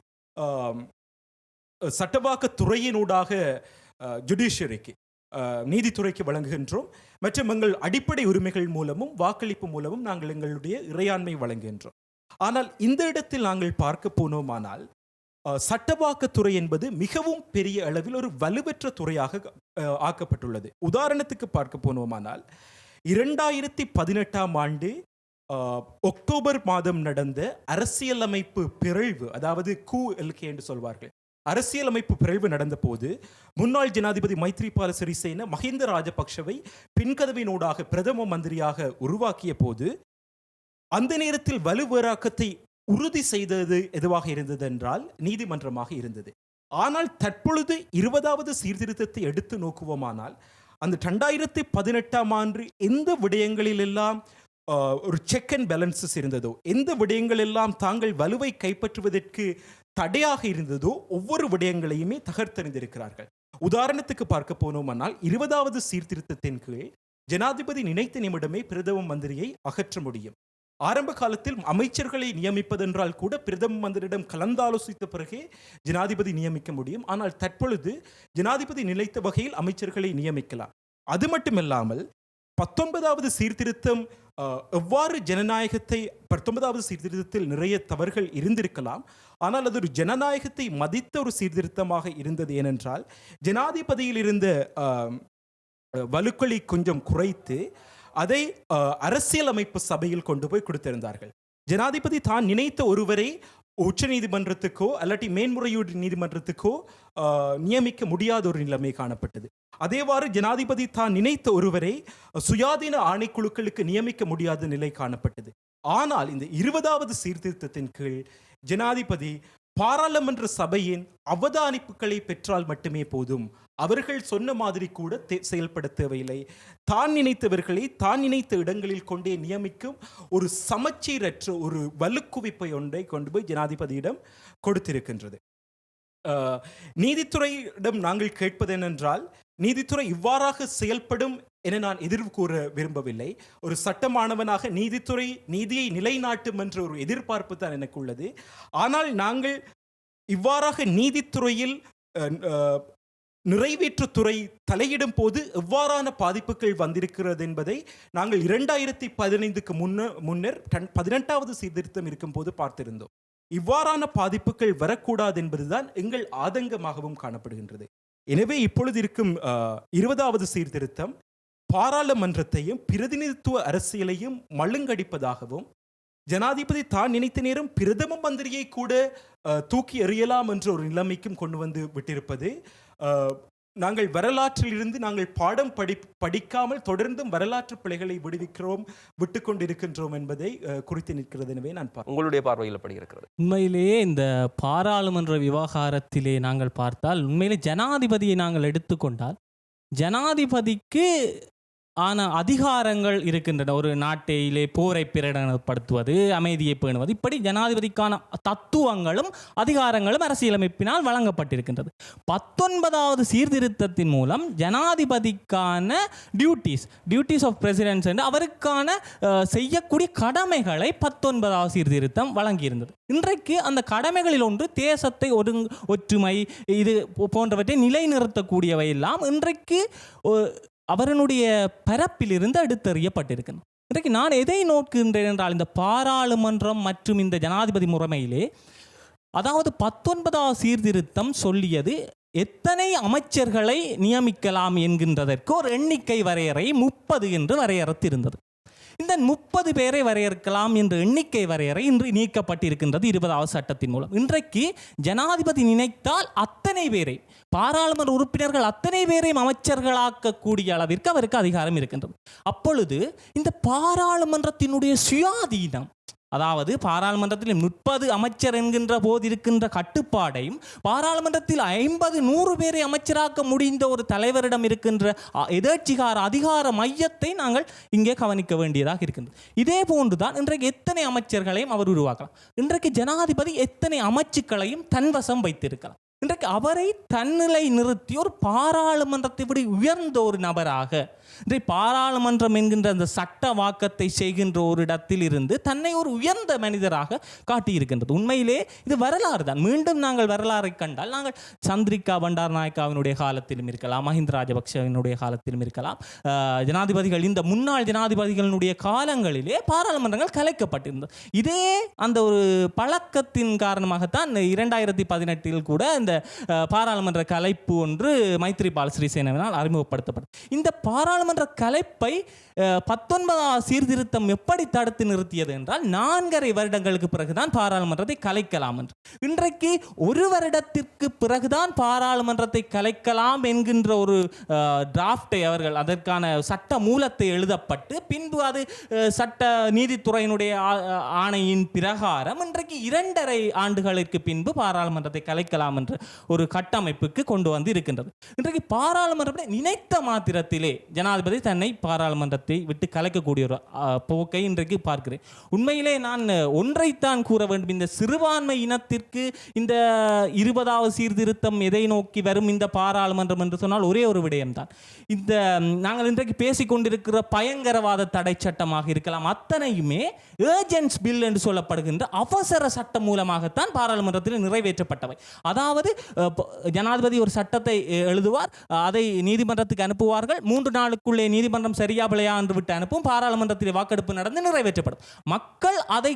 சட்டவாக்கத்துறையினூடாக ஜுடிஷியரிக்கு நீதித்துறைக்கு வழங்குகின்றோம், மற்றும் எங்கள் அடிப்படை உரிமைகள் மூலமும் வாக்களிப்பு மூலமும் நாங்கள் எங்களுடைய இறையாண்மை வழங்குகின்றோம். ஆனால் இந்த இடத்தில் நாங்கள் பார்க்க போனோமானால் சட்டவாக்கத்துறை என்பது மிகவும் பெரிய அளவில் ஒரு வலுவற்ற துறையாக ஆக்கப்பட்டுள்ளது. உதாரணத்துக்கு பார்க்க போனோமானால் 2018ஆம் ஆண்டு அக்டோபர் மாதம் நடந்த அரசியலமைப்பு பிறழ்வு, அதாவது கூஎல்கே என்று சொல்வார்கள், அரசியலமைப்பு பிறழ்வு நடந்த போது முன்னாள் ஜனாதிபதி மைத்ரிபால சிறிசேன மஹிந்த ராஜபக்ஷவை பின்கதவினூடாக பிரதம மந்திரியாக உருவாக்கிய போது அந்த நேரத்தில் வலுவேறாக்கத்தை உறுதி செய்தது எதுவாக இருந்தது என்றால் நீதிமன்றமாக இருந்தது. ஆனால் தற்பொழுது 20வது சீர்திருத்தத்தை எடுத்து நோக்குவோமானால் அந்த 2018ஆம் ஆண்டு எந்த விடயங்களில் எல்லாம் ஒரு செக் அண்ட் பேலன்சஸ் இருந்ததோ, எந்த விடயங்கள் எல்லாம் தாங்கள் வலுவை கைப்பற்றுவதற்கு தடையாக இருந்ததோ ஒவ்வொரு விடயங்களையுமே தகர்த்தெறிந்திருக்கிறார்கள். உதாரணத்துக்கு பார்க்க போனோமானால் 20வது சீர்திருத்தத்தின் கீழ் ஜனாதிபதி நினைத்த நிமிடமே பிரதம மந்திரியை அகற்ற முடியும். ஆரம்ப காலத்தில் அமைச்சர்களை நியமிப்பதென்றால் கூட பிரதம மந்திரியிடம் கலந்தாலோசித்த பிறகே ஜனாதிபதி நியமிக்க முடியும். ஆனால் தற்பொழுது ஜனாதிபதி நிலைத்த வகையில் அமைச்சர்களை நியமிக்கலாம். அது மட்டுமில்லாமல் 19வது சீர்திருத்தம் எவ்வாறு ஜனநாயகத்தை 19வது சீர்திருத்தத்தில் நிறைய தவறுகள் இருந்திருக்கலாம், ஆனால் அது ஒரு ஜனநாயகத்தை மதித்த ஒரு சீர்திருத்தமாக இருந்தது. ஏனென்றால் ஜனாதிபதியில் இருந்த வலுக்களை கொஞ்சம் குறைத்து அதை அரசியலமைப்பு சபையில் கொண்டு போய் கொடுத்திருந்தார்கள். ஜனாதிபதி தான் நினைத்த ஒருவரை உச்ச நீதிமன்றத்துக்கோ அல்லாட்டி மேன்முறையீடு நீதிமன்றத்துக்கோ நியமிக்க முடியாத ஒரு நிலைமை காணப்பட்டது. அதேவாறு ஜனாதிபதி தான் நினைத்த ஒருவரை சுயாதீன ஆணைக்குழுக்களுக்கு நியமிக்க முடியாத நிலை காணப்பட்டது. ஆனால் இந்த 20வது சீர்திருத்தத்தின் கீழ் ஜனாதிபதி பாராளுமன்ற சபையின் அவதானிப்புகளை பெற்றால் மட்டுமே போதும், அவர்கள் சொன்ன மாதிரி கூட செயல்பட தேவையில்லை. தான் நினைத்தவர்களை தான் நினைத்த இடங்களில் கொண்டே நியமிக்கும் ஒரு சமச்சீரற்ற ஒரு வலுக்குவிப்பை ஒன்றை கொண்டு போய் ஜனாதிபதியிடம் கொடுத்திருக்கின்றது. நீதித்துறையிடம் நாங்கள் கேட்பது என்னென்றால், நீதித்துறை இவ்வாறாக செயல்படும் என நான் எதிர்வு கூற விரும்பவில்லை. ஒரு சட்டமானவனாக நீதித்துறை நீதியை நிலைநாட்டும் என்ற ஒரு எதிர்பார்ப்பு தான் எனக்கு உள்ளது. ஆனால் நாங்கள் இவ்வாறாக நீதித்துறையில் நிறைவேற்றுத்துறை தலையிடும் போது எவ்வாறான பாதிப்புகள் வந்திருக்கிறது என்பதை நாங்கள் 2015க்கு முன்னர் 18வது சீர்திருத்தம் இருக்கும் போது பார்த்திருந்தோம். இவ்வாறான பாதிப்புகள் வரக்கூடாது என்பதுதான் எங்கள் ஆதங்கமாகவும் காணப்படுகின்றது. எனவே இப்பொழுது இருக்கும் 20வது சீர்திருத்தம் பாராளுமன்றத்தையும் பிரதிநிதித்துவ அரசியலையும் மழுங்கடிப்பதாகவும், ஜனாதிபதி தான் நினைத்த நேரம் பிரதம மந்திரியை கூட தூக்கி எறியலாம் என்ற ஒரு நிலைமைக்கும் கொண்டு வந்து விட்டிருப்பது, நாங்கள் வரலாற்றில் இருந்து நாங்கள் பாடம் படிக்காமல் தொடர்ந்தும் வரலாற்று பிழைகளை விட்டு கொண்டிருக்கின்றோம் என்பதை குறித்து நிற்கிறது. எனவே நான் உங்களுடைய பார்வையில் படி இருக்கிறது. உண்மையிலேயே இந்த பாராளுமன்ற விவகாரத்திலே நாங்கள் பார்த்தால், உண்மையிலே ஜனாதிபதியை நாங்கள் எடுத்துக்கொண்டால், ஜனாதிபதிக்கு ஆன அதிகாரங்கள் இருக்கின்றன. ஒரு நாட்டிலே போரை பிரகடனப்படுத்துவது, அமைதியை பேணுவது, இப்படி ஜனாதிபதிக்கான தத்துவங்களும் அதிகாரங்களும் அரசியலமைப்பினால் வழங்கப்பட்டிருக்கின்றது. 19வது சீர்திருத்தத்தின் மூலம் ஜனாதிபதிக்கான டியூட்டிஸ் ஆஃப் பிரசிடென்ட்ஸ் என்று அவருக்கான செய்யக்கூடிய கடமைகளை 19வது சீர்திருத்தம் வழங்கியிருந்தது. இன்றைக்கு அந்த கடமைகளில் ஒன்று தேசத்தை ஒற்றுமை இது போன்றவற்றை நிலைநிறுத்தக்கூடியவை எல்லாம் இன்றைக்கு அவரனுடைய பரப்பிலிருந்து எடுத்தறியப்பட்டிருக்கிறது. இன்றைக்கு நான் எதை நோக்குகின்றேன் என்றால், இந்த பாராளுமன்றம் மற்றும் இந்த ஜனாதிபதி முறைமையிலே, அதாவது 19வது சீர்திருத்தம் சொல்லியது எத்தனை அமைச்சர்களை நியமிக்கலாம் என்கின்றதற்கு ஒரு எண்ணிக்கை வரையறை 30 என்று வரையறுத்திருந்தது. இந்த 30 பேரை வரையறுக்கலாம் என்ற எண்ணிக்கை வரையறை இன்று நீக்கப்பட்டிருக்கின்றது 20வது சட்டத்தின் மூலம். இன்றைக்கு ஜனாதிபதி நினைத்தால் அத்தனை பேரை, பாராளுமன்ற உறுப்பினர்கள் அத்தனை பேரையும் அமைச்சர்களாக்கக்கூடிய அளவிற்கு அவருக்கு அதிகாரம் இருக்கின்றது. அப்பொழுது இந்த பாராளுமன்றத்தினுடைய சுயாதீனம், அதாவது பாராளுமன்றத்தில் 30 அமைச்சர் என்கின்ற போது இருக்கின்ற கட்டுப்பாடையும், பாராளுமன்றத்தில் 50-100 பேரை அமைச்சராக்க முடிந்த ஒரு தலைவரிடம் இருக்கின்ற எதேச்சிகார அதிகார மையத்தை நாங்கள் இங்கே கவனிக்க வேண்டியதாக இருக்கின்றது. இதே போன்றுதான் இன்றைக்கு எத்தனை அமைச்சர்களையும் அவர் உருவாக்கலாம். இன்றைக்கு ஜனாதிபதி எத்தனை அமைச்சுக்களையும் தன்வசம் வைத்திருக்கலாம். இன்றைக்கு அவரை தன்னிலை நிறுத்தி ஒரு பாராளுமன்றத்தை விட உயர்ந்த ஒரு நபராக, இன்றைக்கு பாராளுமன்றம் என்கின்ற அந்த சட்ட வாக்கத்தை செய்கின்ற ஒரு இடத்தில் இருந்து தன்னை ஒரு உயர்ந்த மனிதராக காட்டியிருக்கின்றது. உண்மையிலே இது வரலாறு தான். மீண்டும் நாங்கள் வரலாறை கண்டால், நாங்கள் சந்திரிகா பண்டாரநாயக்காவினுடைய காலத்திலும் இருக்கலாம், மஹிந்த ராஜபக்சவினுடைய காலத்திலும் இருக்கலாம், ஜனாதிபதிகள், இந்த முன்னாள் ஜனாதிபதிகளினுடைய காலங்களிலே பாராளுமன்றங்கள் கலைக்கப்பட்டிருந்தது. இதே அந்த ஒரு பழக்கத்தின் காரணமாகத்தான் 2018 கூட இந்த பாராளுமன்ற கலைப்பு ஒன்று மைத்ரிபால சிறிசேனவினால் அறிமுகப்படுத்தப்பட்டது. இந்த பாராளுமன்ற கலைப்பை 19வது சீர்திருத்தம் எப்படி தடுத்து நிறுத்தியது என்றால், 4.5 வருடங்களுக்கு பிறகுதான் பாராளுமன்றத்தை கலைக்கலாம் என்று. இன்றைக்கு 1 வருடத்திற்கு பிறகுதான் பாராளுமன்றத்தை கலைக்கலாம் என்கின்ற ஒரு டிராஃப்டை அவர்கள், அதற்கான சட்ட மூலத்தை எழுதப்பட்டு பின்பு அது சட்ட நீதித்துறையினுடைய ஆணையின் பிரகாரம் இன்றைக்கு 2.5 ஆண்டுகளுக்கு பின்பு பாராளுமன்றத்தை கலைக்கலாம் என்று ஒரு கட்டமைப்புக்கு கொண்டு வந்து இருக்கின்றது. இன்றைக்கு பாராளுமன்றம் நினைத்த மாத்திரத்திலே ஜனாதிபதி தன்னை பாராளுமன்றத்தை விட்டு கலைக்கக்கூடிய ஒரு போக்கை இன்றைக்கு பார்க்கிறேன். உண்மையிலே நான் ஒன்றைத்தான் கூற வேண்டும். இந்த சிறுபான்மை இனத்திற்கு இந்த 20வது சீர்திருத்தம் எதை நோக்கி வரும் இந்த பாராளுமன்றம் என்று சொன்னால் ஒரே ஒரு விடயம்தான். இந்த நாங்கள் இன்றைக்கு பேசிக்கொண்டிருக்கிற பயங்கரவாத தடை சட்டமாக இருக்கலாம், அத்தனையுமே ஏர்ஜென்ட்ஸ் பில் என்று சொல்லப்படுகின்ற அவசர சட்டம் மூலமாகத்தான் பாராளுமன்றத்தில் நிறைவேற்றப்பட்டவை. அதாவது ஜனாதிபதி ஒரு சட்டத்தை எழுதுவார், அதை நீதிமன்றத்துக்கு அனுப்புவார்கள், 3 நாளுக்குள்ளே நீதிமன்றம் சரியா பிழையா என்று விட்டு அனுப்பும், பாராளுமன்றத்தில் வாக்கெடுப்பு நடந்து நிறைவேற்றப்படும். மக்கள் அதை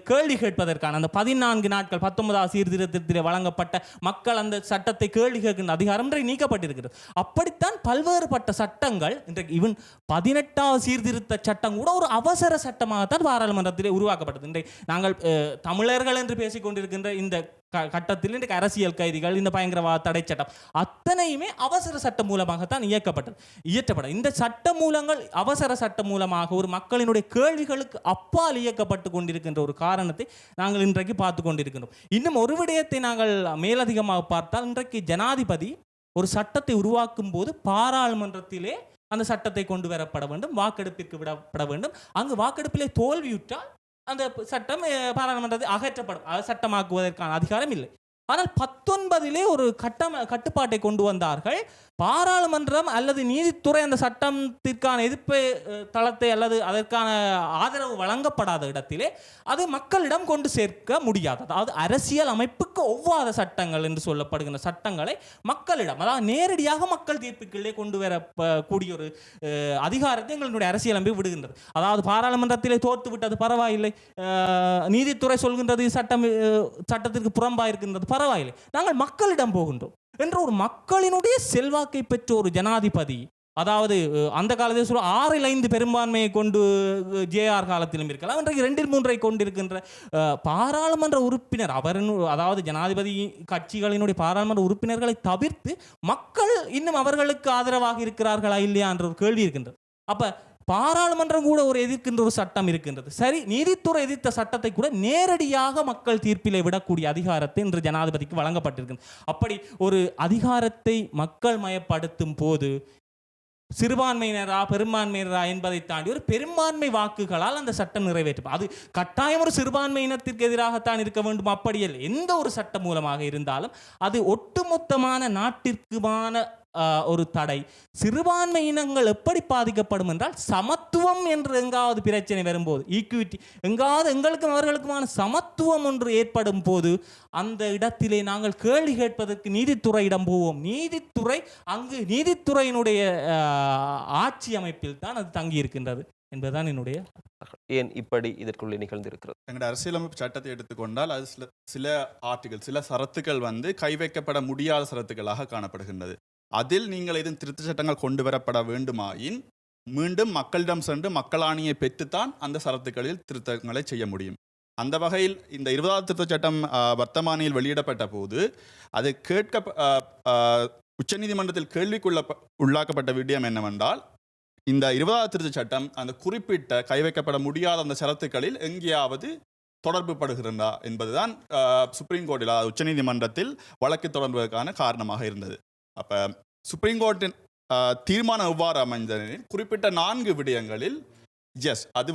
கேள்வி கேட்பதற்கான அந்த 14 நாட்கள் 19வது சீர்திருத்தத்தில் வழங்கப்பட்ட மக்கள் அந்த சட்டத்தை கேள்வி கேட்கின்ற அதிகாரம் நீக்கப்பட்டிருக்கிறது. அப்படித்தான் பல்வேறுபட்ட சட்டங்கள் இன்றைக்கு ஈவன் 18வது சீர்திருத்த சட்டம் கூட ஒரு அவசர சட்டமாகத்தான் பாராளுமன்றத்திலே உருவாக்கப்பட்டது. இன்றைக்கு நாங்கள் தமிழர்கள் என்று பேசிக் கொண்டிருக்கின்ற இந்த கட்டத்தில் இன்றைக்கு அரசியல் கைதிகள், இந்த பயங்கரவாத தடை சட்டம் அத்தனையுமே அவசர சட்டம் மூலமாகத்தான் இயற்றப்பட்டது. இந்த சட்ட மூலங்கள் அவசர சட்டம் மூலமாக ஒரு மக்களினுடைய கேள்விகளுக்கு அப்பால் இயக்கப்பட்டு கொண்டிருக்கின்ற ஒரு காரணத்தை நாங்கள் இன்றைக்கு பார்த்து கொண்டிருக்கின்றோம். இன்னும் ஒரு விடயத்தை நாங்கள் மேலதிகமாக பார்த்தால், இன்றைக்கு ஜனாதிபதி ஒரு சட்டத்தை உருவாக்கும் போது பாராளுமன்றத்திலே அந்த சட்டத்தை கொண்டு வரப்பட வேண்டும், வாக்கெடுப்பிற்கு விடப்பட வேண்டும். அங்கு வாக்கெடுப்பிலே தோல்வியுற்றால் அந்த சட்டம் பாராளுமன்றத்தை அகற்றப்படும், சட்டமாக்குவதற்கான அதிகாரம் இல்லை. ஆனால் 19 ஒரு கட்டுப்பாட்டை கொண்டு வந்தார்கள். பாராளுமன்றம் அல்லது நீதித்துறை அந்த சட்டத்திற்கான எதிர்ப்பு தளத்தை அல்லது அதற்கான ஆதரவு வழங்கப்படாத இடத்திலே அது மக்களிடம் கொண்டு சேர்க்க முடியாது. அதாவது அரசியல் அமைப்புக்கு ஒவ்வாத சட்டங்கள் என்று சொல்லப்படுகின்ற சட்டங்களை மக்களிடம், அதாவது நேரடியாக மக்கள் தீர்ப்புகளே கொண்டு வரக்கூடிய ஒரு அதிகாரத்தை எங்களுடைய அரசியல் அமைப்பு விடுகின்றது. அதாவது பாராளுமன்றத்திலே தோற்று விட்டது பரவாயில்லை, நீதித்துறை சொல்கின்றது சட்டத்திற்கு புறம்பாக இருக்கின்றது பரவாயில்லை, நாங்கள் மக்களிடம் போகின்றோம் என்ற ஒரு மக்களினுடைய செல்வாக்கை பெற்ற ஒரு ஜனாதிபதி, அதாவது அந்த காலத்தில் சொல்ல 6-5 பெரும்பான்மையை கொண்டு ஜேஆர் காலத்திலும் இருக்கலாம், இன்றைக்கு 2-3 கொண்டிருக்கின்ற பாராளுமன்ற உறுப்பினர் அதாவது ஜனாதிபதி கட்சிகளினுடைய பாராளுமன்ற உறுப்பினர்களை தவிர்த்து மக்கள் இன்னும் அவர்களுக்கு ஆதரவாக இருக்கிறார்களா இல்லையா என்ற ஒரு கேள்வி இருக்கின்றது. அப்ப பாராளுமன்றம் கூட ஒரு எதிர்க்கின்ற ஒரு சட்டம் இருக்கின்றது. சரி, நீதித்துறை எதிர்த்த சட்டத்தை கூட நேரடியாக மக்கள் தீர்ப்பிலே விடக்கூடிய அதிகாரத்தை இன்று ஜனாதிபதிக்கு வழங்கப்பட்டிருக்கிறது. அப்படி ஒரு அதிகாரத்தை மக்கள் மயப்படுத்தும் போது சிறுபான்மையினரா பெரும்பான்மையினரா என்பதை தாண்டி ஒரு பெரும்பான்மை வாக்குகளால் அந்த சட்டம் நிறைவேற்றும். அது கட்டாயம் ஒரு சிறுபான்மை இனத்திற்கு எதிராகத்தான் இருக்க வேண்டும், அப்படியல்ல. எந்த ஒரு சட்டம் மூலமாக இருந்தாலும் அது ஒட்டுமொத்தமான நாட்டிற்குமான ஒரு தடை. சிறுபான்மை இனங்கள் எப்படி பாதிக்கப்படும் என்றால், சமத்துவம் என்று எங்காவது பிரச்சனை வரும்போது, ஈக்விட்டி எங்காவது எங்களுக்கும் அவர்களுக்குமான சமத்துவம் ஒன்று ஏற்படும் போது அந்த இடத்திலே நாங்கள் கேள்வி கேட்பதற்கு நீதித்துறையிடம் போவோம். நீதித்துறை அங்கு நீதித்துறையினுடைய ஆட்சி அமைப்பில் தான் அது தங்கி இருக்கின்றது என்பதுதான் என்னுடைய. ஏன் இப்படி இதற்குள்ளே நிகழ்ந்திருக்கிறது? எங்களுடைய அரசியலமைப்பு சட்டத்தை எடுத்துக்கொண்டால் அது சில ஆர்டிகல், சில சரத்துக்கள் கை வைக்கப்பட முடியாத சரத்துக்களாக காணப்படுகின்றது. அதில் நீங்கள் எதுவும் திருத்த சட்டங்கள் கொண்டு வரப்பட வேண்டுமாயின் மீண்டும் மக்களிடம் சென்று மக்களாணியை பெற்றுத்தான் அந்த சரத்துக்களில் திருத்தங்களை செய்ய முடியும். அந்த வகையில் இந்த 20வது திருத்த சட்டம் வர்த்தமானியில் வெளியிடப்பட்ட போது அது உச்சநீதிமன்றத்தில் உள்ளாக்கப்பட்ட விடயம் என்னவென்றால், இந்த 20வது திருத்த சட்டம் அந்த குறிப்பிட்ட கை வைக்கப்பட முடியாத அந்த சரத்துக்களில் எங்கேயாவது தொடர்பு படுகிறதா என்பதுதான் சுப்ரீம் கோர்ட்டில், உச்சநீதிமன்றத்தில் வழக்கு தொடர்வதற்கான காரணமாக இருந்தது. அப்போ சுப்ரீம் கோர்ட்டின் தீர்மானம் எவ்வாறு அமைந்ததில் குறிப்பிட்ட 4 விடயங்களில் அது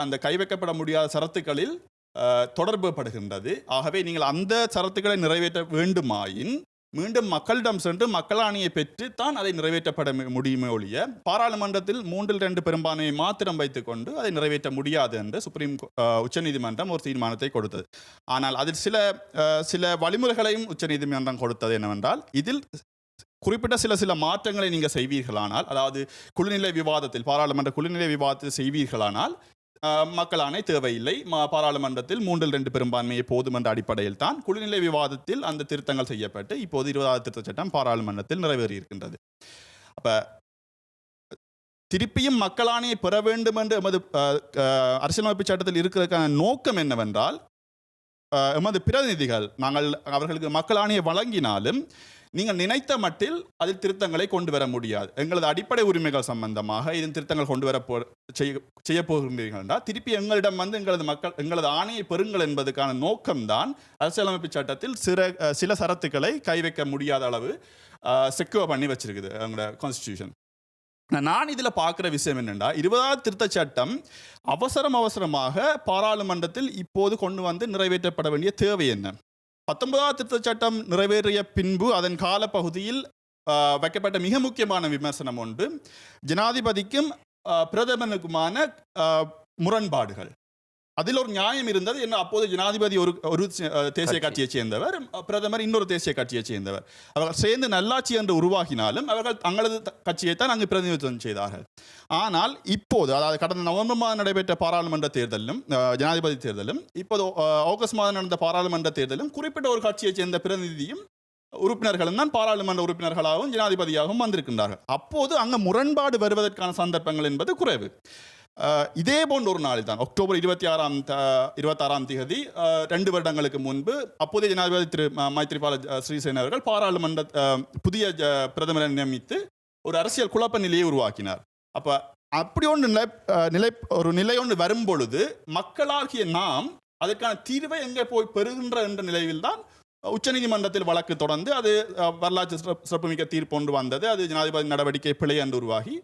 அந்த கை வைக்கப்பட முடியாத சரத்துக்களில் தொடர்பு படுகின்றது. ஆகவே நீங்கள் அந்த சரத்துக்களை நிறைவேற்ற வேண்டுமாயின் மீண்டும் மக்களிடம் சென்று மக்களாணியை பெற்று தான் அதை நிறைவேற்றப்பட முடியுமே ஒழிய பாராளுமன்றத்தில் 3/2 பெரும்பான்மையை மாத்திரம் வைத்துக் கொண்டு அதை நிறைவேற்ற முடியாது என்று உச்சநீதிமன்றம் ஒரு தீர்மானத்தை கொடுத்தது. ஆனால் அதில் சில வழிமுறைகளையும் உச்சநீதிமன்றம் கொடுத்தது என்னவென்றால், இதில் குறிப்பிட்ட சில மாற்றங்களை நீங்கள் செய்வீர்களானால், அதாவது குழுநிலை விவாதத்தில், பாராளுமன்ற குழுநிலை விவாதத்தில் செய்வீர்களானால் மக்களாணை தேவையில்லை, பாராளுமன்றத்தில் 3/2 பெரும்பான்மையை போதும் என்ற அடிப்படையில் தான் குழுநிலை விவாதத்தில் அந்த திருத்தங்கள் செய்யப்பட்டு இப்போது 20வது திருத்த சட்டம் பாராளுமன்றத்தில் நிறைவேறியிருக்கின்றது. அப்போ திருப்பியும் மக்களாணையை பெற வேண்டும் என்று எமது அரசியலமைப்பு சட்டத்தில் இருக்கிறதுக்கான நோக்கம் என்னவென்றால், எமது பிரதிநிதிகள் நாங்கள் அவர்களுக்கு மக்களாணையை வழங்கினாலும் நீங்கள் நினைத்த மட்டில் அதில் திருத்தங்களை கொண்டு வர முடியாது. எங்களது அடிப்படை உரிமைகள் சம்பந்தமாக இதன் திருத்தங்கள் கொண்டு வர செய்ய போகின்றீர்கள் என்றால் திருப்பி எங்களிடம் எங்களது ஆணையை பெறுங்கள் என்பதற்கான நோக்கம்தான் அரசியலமைப்பு சட்டத்தில் சில சரத்துக்களை கை வைக்க முடியாத அளவு செக்யூர் பண்ணி வச்சிருக்குது எங்களோட கான்ஸ்டிடியூஷன். நான் இதில் பார்க்குற விஷயம் என்னென்னா, 20வது திருத்த சட்டம் அவசரமாக பாராளுமன்றத்தில் இப்போது கொண்டு நிறைவேற்றப்பட வேண்டிய தேவை என்ன? 19வது திருத்த சட்டம் நிறைவேறிய பின்பு அதன் காலப்பகுதியில் வைக்கப்பட்ட மிக முக்கியமான விமர்சனம் ஒன்று ஜனாதிபதிக்கும் பிரதமருக்குமான முரண்பாடுகள். அதில் ஒரு நியாயம் இருந்தது. என்ன, அப்போது ஜனாதிபதி ஒரு தேசிய கட்சியைச் சேர்ந்தவர், பிரதமர் இன்னொரு தேசிய கட்சியைச் சேர்ந்தவர். அவர்கள் சேர்ந்து நல்லாட்சி என்று உருவாகினாலும் அவர்கள் தங்களது கட்சியைத்தான் அங்கு பிரதிநிதித்துவம் செய்தார்கள். ஆனால் இப்போது, அதாவது கடந்த நவம்பர் மாதம் நடைபெற்ற பாராளுமன்ற தேர்தலும் ஜனாதிபதி தேர்தலும் இப்போது ஆகஸ்ட் மாதம் நடந்த பாராளுமன்ற தேர்தலும் குறிப்பிட்ட ஒரு கட்சியைச் சேர்ந்த பிரதிநிதியும் உறுப்பினர்களும் தான் பாராளுமன்ற உறுப்பினர்களாகவும் ஜனாதிபதியாகவும் வந்திருக்கின்றார்கள். அப்போது அங்கு முரண்பாடு வருவதற்கான சந்தர்ப்பங்கள் என்பது குறைவு. இதே போன்ற ஒரு நாளில் தான் அக்டோபர் 26ஆம் தேதி 2 வருடங்களுக்கு முன்பு அப்போதைய ஜனாதிபதி திரு மைத்ரிபால சிறிசேன அவர்கள் பாராளுமன்ற புதிய பிரதமரை நியமித்து ஒரு அரசியல் குழப்ப நிலையை உருவாக்கினார். அப்படி ஒரு நிலை ஒன்று வரும் பொழுது மக்களாகிய நாம் அதற்கான தீர்வை எங்கே போய் பெறுகின்ற என்ற நிலையில் தான் உச்சநீதிமன்றத்தில் வழக்கு தொடர்ந்து அது வரலாற்று சிறப்புமிக்க தீர்ப்பு ஒன்று வந்தது. அது ஜனாதிபதி நடவடிக்கை பிழை என்று உருவாகி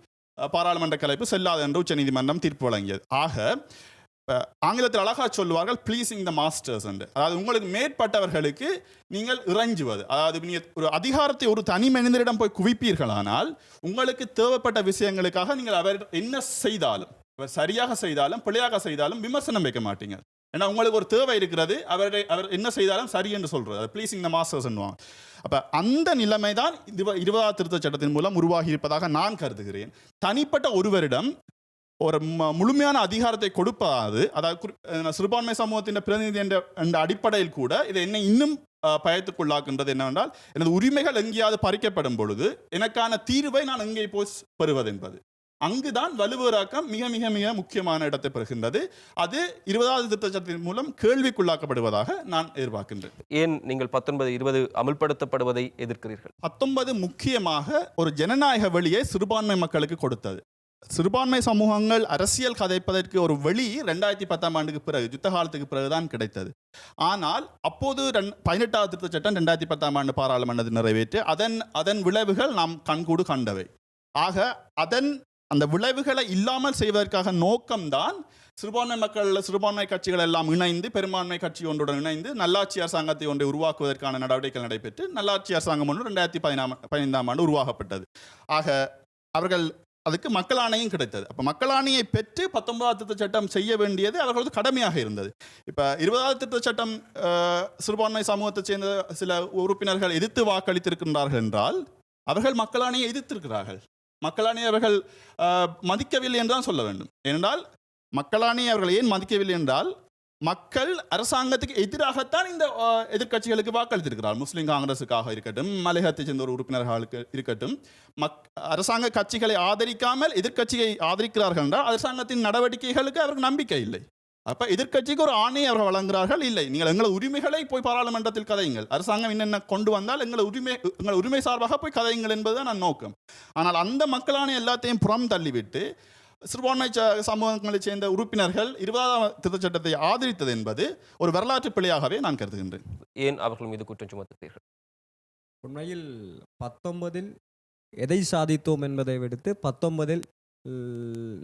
பாராளுமன்ற கலைப்பு செல்லாது என்று உச்சநீதிமன்றம் தீர்ப்பு வழங்கியது. ஆக ஆங்கிலத்தில் அழகா சொல்லுவார்கள் ப்ளீசிங் த மாஸ்டர்ஸ் என்று. அதாவது உங்களுக்கு மேற்பட்டவர்களுக்கு நீங்கள் இறைஞ்சுவது, அதாவது நீங்கள் ஒரு அதிகாரத்தை ஒரு தனி மனிதரிடம் போய் குவிப்பீர்களானால் உங்களுக்கு தேவைப்பட்ட விஷயங்களுக்காக நீங்கள் அவர் என்ன செய்தாலும், அவர் சரியாக செய்தாலும் பிழையாக செய்தாலும் விமர்சனம் வைக்க மாட்டீங்க. ஏன்னா உங்களுக்கு ஒரு தேவை இருக்கிறது, அவர் என்ன செய்தாலும் சரி என்று சொல்றது, அது ப்ளீசிங் த மாஸ்டர்ஸ் என்னுவாங்க. அப்போ அந்த நிலைமை தான் 20வது திருத்த சட்டத்தின் மூலம் உருவாகி இருப்பதாக நான் கருதுகிறேன். தனிப்பட்ட ஒருவரிடம் ஒரு முழுமையான அதிகாரத்தை கொடுப்பதாவது, அதாவது சிறுபான்மை சமூகத்தின் பிரதிநிதி என்ற அடிப்படையில் கூட இதை என்ன இன்னும் பயத்துக்குள்ளாக்குன்றது என்னவென்றால், எனது உரிமைகள் எங்கேயாவது பறிக்கப்படும் பொழுது எனக்கான தீர்வை நான் எங்கே போய் பெறுவது என்பது. அங்குதான் வலுவராக்கம் மிக மிக மிக முக்கியமான இடத்தை பெறுகின்றது. அது 20வது திருத்த சட்டத்தின் மூலம் கேள்விக்குள்ளாக்கப்படுவதாக நான் எதிர்பார்க்கின்றேன். ஏன் நீங்கள் 19, 20 அமல்படுத்தப்படுவதை எதிர்க்கிறீர்கள்? 19 முக்கியமாக ஒரு ஜனநாயக வழியை சிறுபான்மை மக்களுக்கு கொடுத்தது. சிறுபான்மை சமூகங்கள் அரசியல் கதைப்பதற்கு ஒரு வழி 2010ஆம் ஆண்டுக்கு பிறகு, யுத்த காலத்துக்கு பிறகுதான் கிடைத்தது. ஆனால் அப்போது 18வது திருத்த சட்டம் 2010ஆம் ஆண்டு பாராளுமன்றத்தில் நிறைவேற்றி அதன் விளைவுகள் நாம் கண்கூடு கண்டவை. ஆக அந்த விளைவுகளை இல்லாமல் செய்வதற்காக நோக்கம்தான் சிறுபான்மை கட்சிகள் எல்லாம் இணைந்து பெரும்பான்மை கட்சி ஒன்றுடன் இணைந்து நல்லாட்சி அரசாங்கத்தை ஒன்றை உருவாக்குவதற்கான நடவடிக்கைகள் நடைபெற்று நல்லாட்சி அரசாங்கம் ஒன்று 2015ஆம் ஆண்டு உருவாக்கப்பட்டது. ஆக அவர்கள் அதுக்கு மக்கள் ஆணையம் கிடைத்தது. அப்போ மக்கள் ஆணையை பெற்று 19ஆவது திருத்தச் சட்டம் செய்ய வேண்டியது அவர்களது கடமையாக இருந்தது. இப்போ 20ஆவது திருத்தச் சட்டம் சிறுபான்மை சமூகத்தைச் சேர்ந்த சில உறுப்பினர்கள் எதிர்த்து வாக்களித்திருக்கின்றார்கள் என்றால் அவர்கள் மக்கள் ஆணையை எதிர்த்திருக்கிறார்கள். மக்கள் ஆணையை அவர்கள் மதிக்கவில்லை என்றுதான் சொல்ல வேண்டும். ஏனென்றால் மக்கள் ஆணையை அவர்கள் ஏன் மதிக்கவில்லை என்றால் மக்கள் அரசாங்கத்துக்கு எதிராகத்தான் இந்த எதிர்க்கட்சிகளுக்கு வாக்களித்திருக்கிறார். முஸ்லீம் காங்கிரஸுக்காக இருக்கட்டும், மலையகத்தைச் சேர்ந்த ஒரு உறுப்பினர்களுக்கு இருக்கட்டும், அரசாங்க கட்சிகளை ஆதரிக்காமல் எதிர்க்கட்சியை ஆதரிக்கிறார்கள் என்றால் அரசாங்கத்தின் நடவடிக்கைகளுக்கு அவருக்கு நம்பிக்கை இல்லை. அப்போ எதிர்க்கட்சிக்கு ஒரு ஆணையை அவர்கள் வழங்குகிறார்கள். இல்லை, நீங்கள் எங்கள் உரிமைகளை போய் பாராளுமன்றத்தில் கதையுங்கள், அரசாங்கம் என்னென்ன கொண்டு வந்தால் எங்கள் உரிமை சார்பாக போய் கதையுங்கள் என்பதுதான் நான் நோக்கம். ஆனால் அந்த மக்களான எல்லாத்தையும் புறம் தள்ளிவிட்டு சிறுபான்மை சமூகங்களைச் சேர்ந்த உறுப்பினர்கள் 20ஆம் திருத்தச் சட்டத்தை ஆதரித்தது என்பது ஒரு வரலாற்று பிழையாகவே நான் கருதுகின்றேன். ஏன் அவர்கள் மீது குற்றம் சுமத்துகிறீர்கள்? உண்மையில் 19இல் எதை சாதித்தோம் என்பதை விடுத்து 19இல்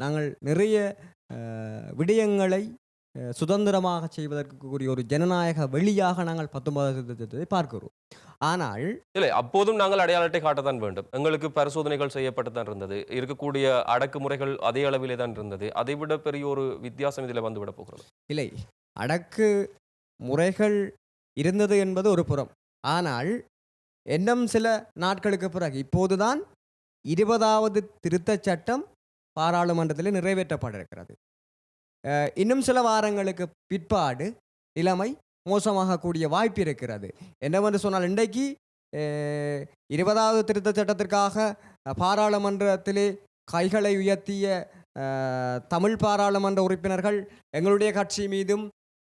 நாங்கள் நிறைய விடயங்களை சுதந்திரமாக செய்வதற்கு கூடிய ஒரு ஜனநாயக வெளியாக நாங்கள் 19ஆவது திருத்தத்தை பார்க்கிறோம். ஆனால் இல்லை, அப்போதும் நாங்கள் அடையாள அட்டை காட்டத்தான் வேண்டும். எங்களுக்கு பரிசோதனைகள் செய்யப்பட்டு தான் இருந்தது. இருக்கக்கூடிய அடக்குமுறைகள் அதே அளவிலே தான் இருந்தது. அதை விட பெரிய ஒரு வித்தியாசம் இதில் வந்துவிட போகிறது. இல்லை, அடக்கு முறைகள் இருந்தது என்பது ஒரு புறம். ஆனால் இன்னும் சில நாட்களுக்கு பிறகு இப்போதுதான் 20ஆவது திருத்தச் சட்டம் பாராளுமன்றத்தில் நிறைவேற்றப்பட இருக்கிறது. இன்னும் சில வாரங்களுக்கு பிற்பாடு நிலைமை மோசமாகக்கூடிய வாய்ப்பு இருக்கிறது. என்னவென்று சொன்னால் இன்றைக்கு 20ஆவது திருத்தச் சட்டத்திற்காக பாராளுமன்றத்திலே கைகளை உயர்த்திய தமிழ் பாராளுமன்ற உறுப்பினர்கள் எங்களுடைய கட்சி மீதும்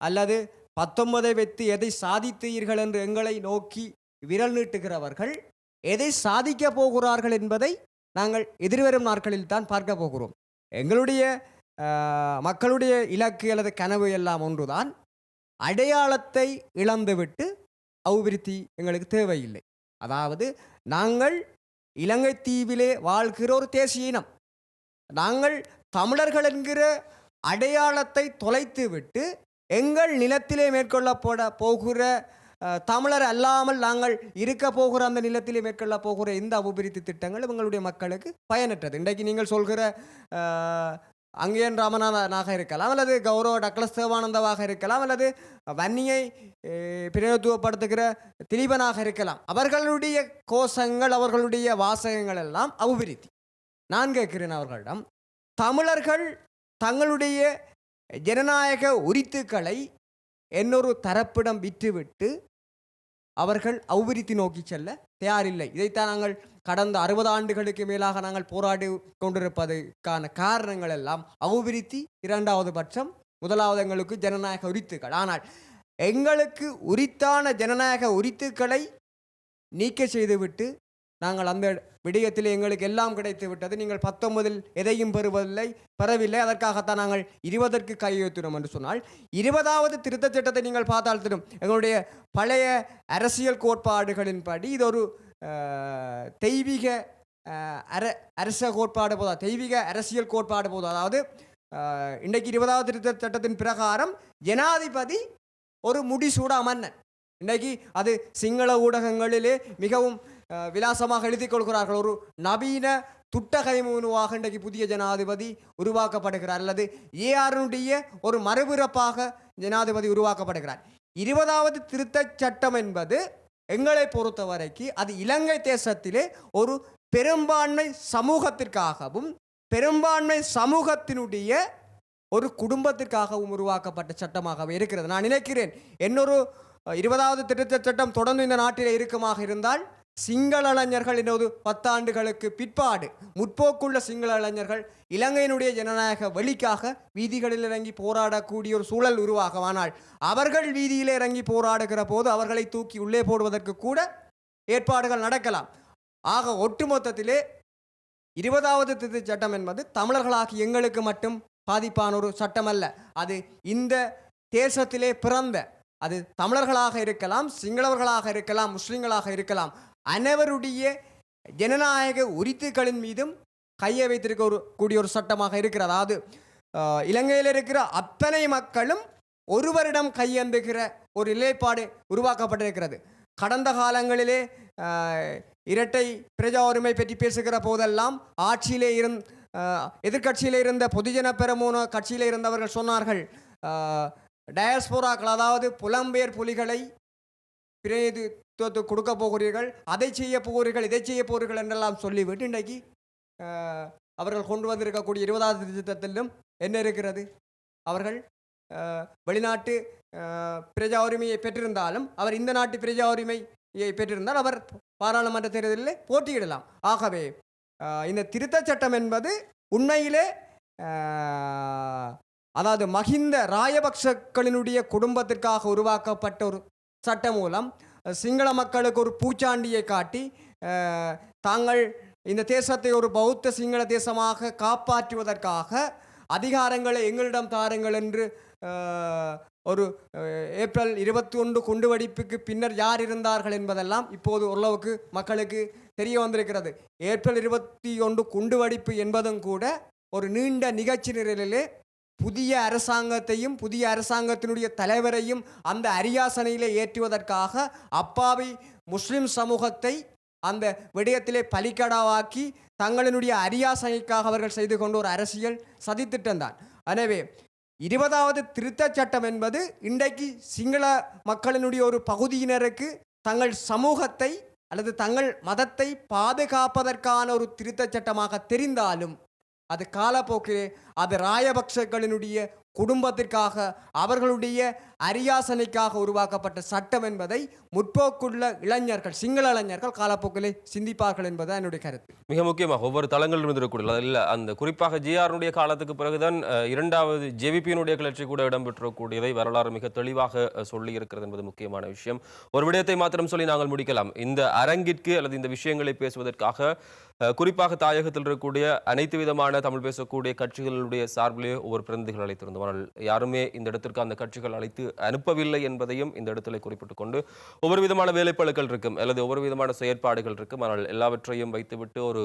அல்லது 19ஐ வைத்து எதை சாதித்தீர்கள் என்று எங்களை நோக்கி விரல் நீட்டுகிறவர்கள் எதை சாதிக்க போகிறார்கள் என்பதை நாங்கள் எதிர்வரும் நாட்களில் தான் பார்க்க போகிறோம். எங்களுடைய மக்களுடைய இலக்கு அல்லது கனவு எல்லாம் ஒன்றுதான். அடையாளத்தை இழந்துவிட்டு அபிவிருத்தி எங்களுக்கு தேவையில்லை. அதாவது நாங்கள் இலங்கை தீவிலே வாழ்கிற ஒரு தேசிய இனம். நாங்கள் தமிழர்கள் என்கிற அடையாளத்தை தொலைத்து விட்டு எங்கள் நிலத்திலே மேற்கொள்ளப்பட போகிற தமிழர் அல்லாமல் நாங்கள் இருக்க போகிற அந்த நிலத்திலே மேற்கொள்ள போகிற இந்த அபிவிருத்தி திட்டங்கள் எங்களுடைய மக்களுக்கு பயனற்றது. இன்றைக்கு நீங்கள் சொல்கிற அங்கேயன் ராமநாதனாக இருக்கலாம், அல்லது கௌரவ டக்ளஸ் தேவானந்தாவாக இருக்கலாம், அல்லது வன்னியை பிரதிநிதித்துவப்படுத்துகிற திலீபனாக இருக்கலாம். அவர்களுடைய கோஷங்கள், அவர்களுடைய வாசகங்கள் எல்லாம் அபிவிருத்தி. நான் கேட்கிறேன் அவர்களிடம், தமிழர்கள் தங்களுடைய ஜனநாயக உரித்துக்களை இன்னொரு தரப்பிடம் விற்றுவிட்டு அவர்கள் அபிவிருத்தி நோக்கி செல்ல தயாரில்லை. இதைத்தான் நாங்கள் கடந்த 60 ஆண்டுகளுக்கு மேலாக நாங்கள் போராடி கொண்டிருப்பதற்கான காரணங்கள் எல்லாம் அபிவிருத்தி 2வது பட்சம், 1வது எங்களுக்கு ஜனநாயக உரித்துக்கள். ஆனால் எங்களுக்கு உரித்தான ஜனநாயக உரித்துக்களை நீக்க செய்துவிட்டு நாங்கள் அந்த விடயத்தில் எங்களுக்கு எல்லாம் கிடைத்து விட்டது, நீங்கள் 19இல் எதையும் பெறவில்லை, அதற்காகத்தான் நாங்கள் 20ற்கு கையெழுத்தினோம் என்று சொன்னால் 20ஆவது திருத்தச் சட்டத்தை நீங்கள் பார்த்தால் தெரியும். எங்களுடைய பழைய அரசியல் கோட்பாடுகளின்படி இது ஒரு தெய்வீக அரச கோட்பாடு போதா, தெய்வீக அரசியல் கோட்பாடு போதும். அதாவது இன்றைக்கு 20ஆவது திருத்தச் சட்டத்தின் பிரகாரம் ஜனாதிபதி ஒரு முடிசூடா மன்னன். இன்றைக்கு அது சிங்கள ஊடகங்களிலே மிகவும் விலாசமாக எழுதி கொள்கிறார்கள். ஒரு நவீன துட்டகைமுனுவாக இன்றைக்கு புதிய ஜனாதிபதி உருவாக்கப்படுகிறார், அல்லது ஏஆருடைய ஒரு மறுபிறப்பாக ஜனாதிபதி உருவாக்கப்படுகிறார். 20ஆவது திருத்தச் சட்டம் என்பது எங்களை பொறுத்த வரைக்கும் அது இலங்கை தேசத்திலே ஒரு பெரும்பான்மை சமூகத்திற்காகவும் பெரும்பான்மை சமூகத்தினுடைய ஒரு குடும்பத்திற்காகவும் உருவாக்கப்பட்ட சட்டமாகவே இருக்கிறது. நான் நினைக்கிறேன் இன்னொரு 20ஆவது திருத்தச் சட்டம் தொடர்ந்து இந்த நாட்டிலே இருக்குமாக இருந்தால் சிங்கள இளைஞர்கள் இன்னொரு 10 ஆண்டுகளுக்கு பிற்பாடு முற்போக்குள்ள சிங்கள இளைஞர்கள் இலங்கையினுடைய ஜனநாயக வெளிக்காக வீதிகளில் இறங்கி போராடக்கூடிய ஒரு சூழல் உருவாகும். ஆனால் அவர்கள் வீதியிலே இறங்கி போராடுகிற போது அவர்களை தூக்கி உள்ளே போடுவதற்கு கூட ஏற்பாடுகள் நடக்கலாம். ஆக ஒட்டுமொத்தத்திலே 20ஆவது திருத்தச் சட்டம் என்பது தமிழர்களாகி எங்களுக்கு மட்டும் பாதிப்பான ஒரு சட்டம் அல்ல. அது இந்த தேசத்திலே பிறந்த, அது தமிழர்களாக இருக்கலாம், சிங்களவர்களாக இருக்கலாம், முஸ்லிம்களாக இருக்கலாம், அனைவருடைய ஜனநாயக உரித்துக்களின் மீதும் கையை வைத்திருக்க கூடிய ஒரு சட்டமாக இருக்கிறது. அதாவது இலங்கையில் இருக்கிற அத்தனை மக்களும் ஒருவரிடம் கையேந்துகிற ஒரு நிலைப்பாடு உருவாக்கப்பட்டிருக்கிறது. கடந்த காலங்களிலே இரட்டை பிரஜா உரிமை பற்றி பேசுகிற போதெல்லாம் ஆட்சியிலே எதிர்கட்சியிலே இருந்த பொதுஜன பெரமுன கட்சியிலே இருந்தவர்கள் சொன்னார்கள், டயஸ்போராக்கள் அதாவது புலம்பெயர் புலிகளை பிரதிநிதித்துவத்தை கொடுக்க போகிறீர்கள், அதை செய்ய போகிறீர்கள், இதை செய்ய போகிறீர்கள் என்றெல்லாம் சொல்லிவிட்டு இன்றைக்கு அவர்கள் கொண்டு வந்திருக்கக்கூடிய 20வது திருத்தத்திலும் என்ன இருக்கிறது? அவர்கள் வெளிநாட்டு பிரஜா உரிமையை பெற்றிருந்தாலும் அவர் இந்த நாட்டு பிரஜா உரிமையை பெற்றிருந்தால் அவர் பாராளுமன்ற தேர்தலில் போட்டியிடலாம். ஆகவே இந்த திருத்தச் சட்டம் என்பது உண்மையிலே அதாவது மஹிந்த ராயபக்சக்களினுடைய குடும்பத்திற்காக உருவாக்கப்பட்ட ஒரு சட்ட மூலம் சிங்கள மக்களுக்கு ஒரு பூச்சாண்டியை காட்டி தாங்கள் இந்த தேசத்தை ஒரு பௌத்த சிங்கள தேசமாக காப்பாற்றுவதற்காக அதிகாரங்களை எங்களிடம் தாருங்கள் என்று ஒரு ஏப்ரல் 21 குண்டுவெடிப்புக்கு பின்னர் யார் இருந்தார்கள் என்பதெல்லாம் இப்போது ஓரளவுக்கு மக்களுக்கு தெரிய வந்திருக்கிறது. ஏப்ரல் 21 குண்டுவெடிப்பு என்பதும் கூட ஒரு நீண்ட நிகழ்ச்சி நிரலிலே புதிய அரசாங்கத்தையும் புதிய அரசாங்கத்தினுடைய தலைவரையும் அந்த அரியாசனையிலே ஏற்றுவதற்காக அப்பாவி முஸ்லிம் சமூகத்தை அந்த விடயத்திலே பலிக்கடாவாக்கி தங்களினுடைய அரியாசனைக்காக அவர்கள் செய்து கொண்ட ஒரு அரசியல் சதித்திட்டம்தான். எனவே 20வது திருத்தச் சட்டம் என்பது இன்றைக்கு சிங்கள மக்களினுடைய ஒரு பகுதியினருக்கு தங்கள் சமூகத்தை அல்லது தங்கள் மதத்தை பாதுகாப்பதற்கான ஒரு திருத்தச் சட்டமாக தெரிந்தாலும் அது காலப்போக்கிலே அது ராயபக்சகளினுடைய குடும்பத்திற்காக அவர்களுடைய அரியாசனைக்காக உருவாக்கப்பட்ட சட்டம் என்பதை முற்போக்குள்ள இளைஞர்கள் சிங்கள இளைஞர்கள் காலப்போக்கிலே சிந்திப்பார்கள் என்பது என்னுடைய கருத்து. மிக முக்கியமாக ஒவ்வொரு தளங்களிலும் இருக்கக்கூடிய அதில் அந்த குறிப்பாக ஜிஆருடைய காலத்துக்கு பிறகுதான் 2வது ஜேவிபியினுடைய கிளர்ச்சி கூட இடம்பெற்றக்கூடியதை வரலாறு மிக தெளிவாக சொல்லி இருக்கிறது என்பது முக்கியமான விஷயம். ஒரு விடயத்தை மாத்திரம் சொல்லி நாங்கள் முடிக்கலாம். இந்த அரங்கிற்கு அல்லது இந்த விஷயங்களை பேசுவதற்காக குறிப்பாக தாயகத்தில் இருக்கக்கூடிய அனைத்து விதமான தமிழ் பேசக்கூடிய கட்சிகளுடைய சார்பிலே ஒவ்வொரு பிரதிநிதிகள் அழைத்திருந்தோம். ஆனால் யாருமே இந்த இடத்திற்கு அந்த கட்சிகள் அழைத்து அனுப்பவில்லை என்பதையும் இந்த இடத்துல குறிப்பிட்டுக் கொண்டு ஒவ்வொரு விதமான வேலைப்பளுக்கள் இருக்கும் அல்லது ஒவ்வொரு விதமான செயற்பாடுகள் இருக்கும். ஆனால் எல்லாவற்றையும் வைத்துவிட்டு ஒரு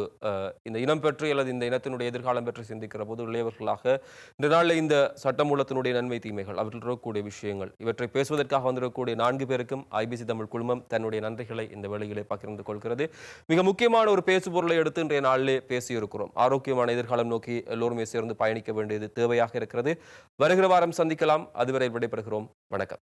இந்த இனம் பற்றி அல்லது இந்த இனத்தினுடைய எதிர்காலம் பற்றி சிந்திக்கிற போது இளையவர்களாக இந்த நாளில் இந்த சட்டமூலத்தினுடைய நன்மை தீமைகள் அவற்றில் இருக்கக்கூடிய விஷயங்கள் இவற்றை பேசுவதற்காக வந்திருக்கக்கூடிய 4 பேருக்கும் ஐபிசி தமிழ் குழுமம் தன்னுடைய நன்றிகளை இந்த வேளையிலே பகிர்ந்து கொள்கிறது. மிக முக்கியமான ஒரு பேசுபொருளை எடுத்து இன்றைய நாளிலே பேசியிருக்கிறோம். ஆரோக்கியமான எதிர்காலம் நோக்கி எல்லோருமே சேர்ந்து பயணிக்க வேண்டியது தேவையாக இருக்கிறது. வருகிற வாரம் சந்திக்கலாம். அதுவரை விடைபெறுகிறோம். வணக்கம்.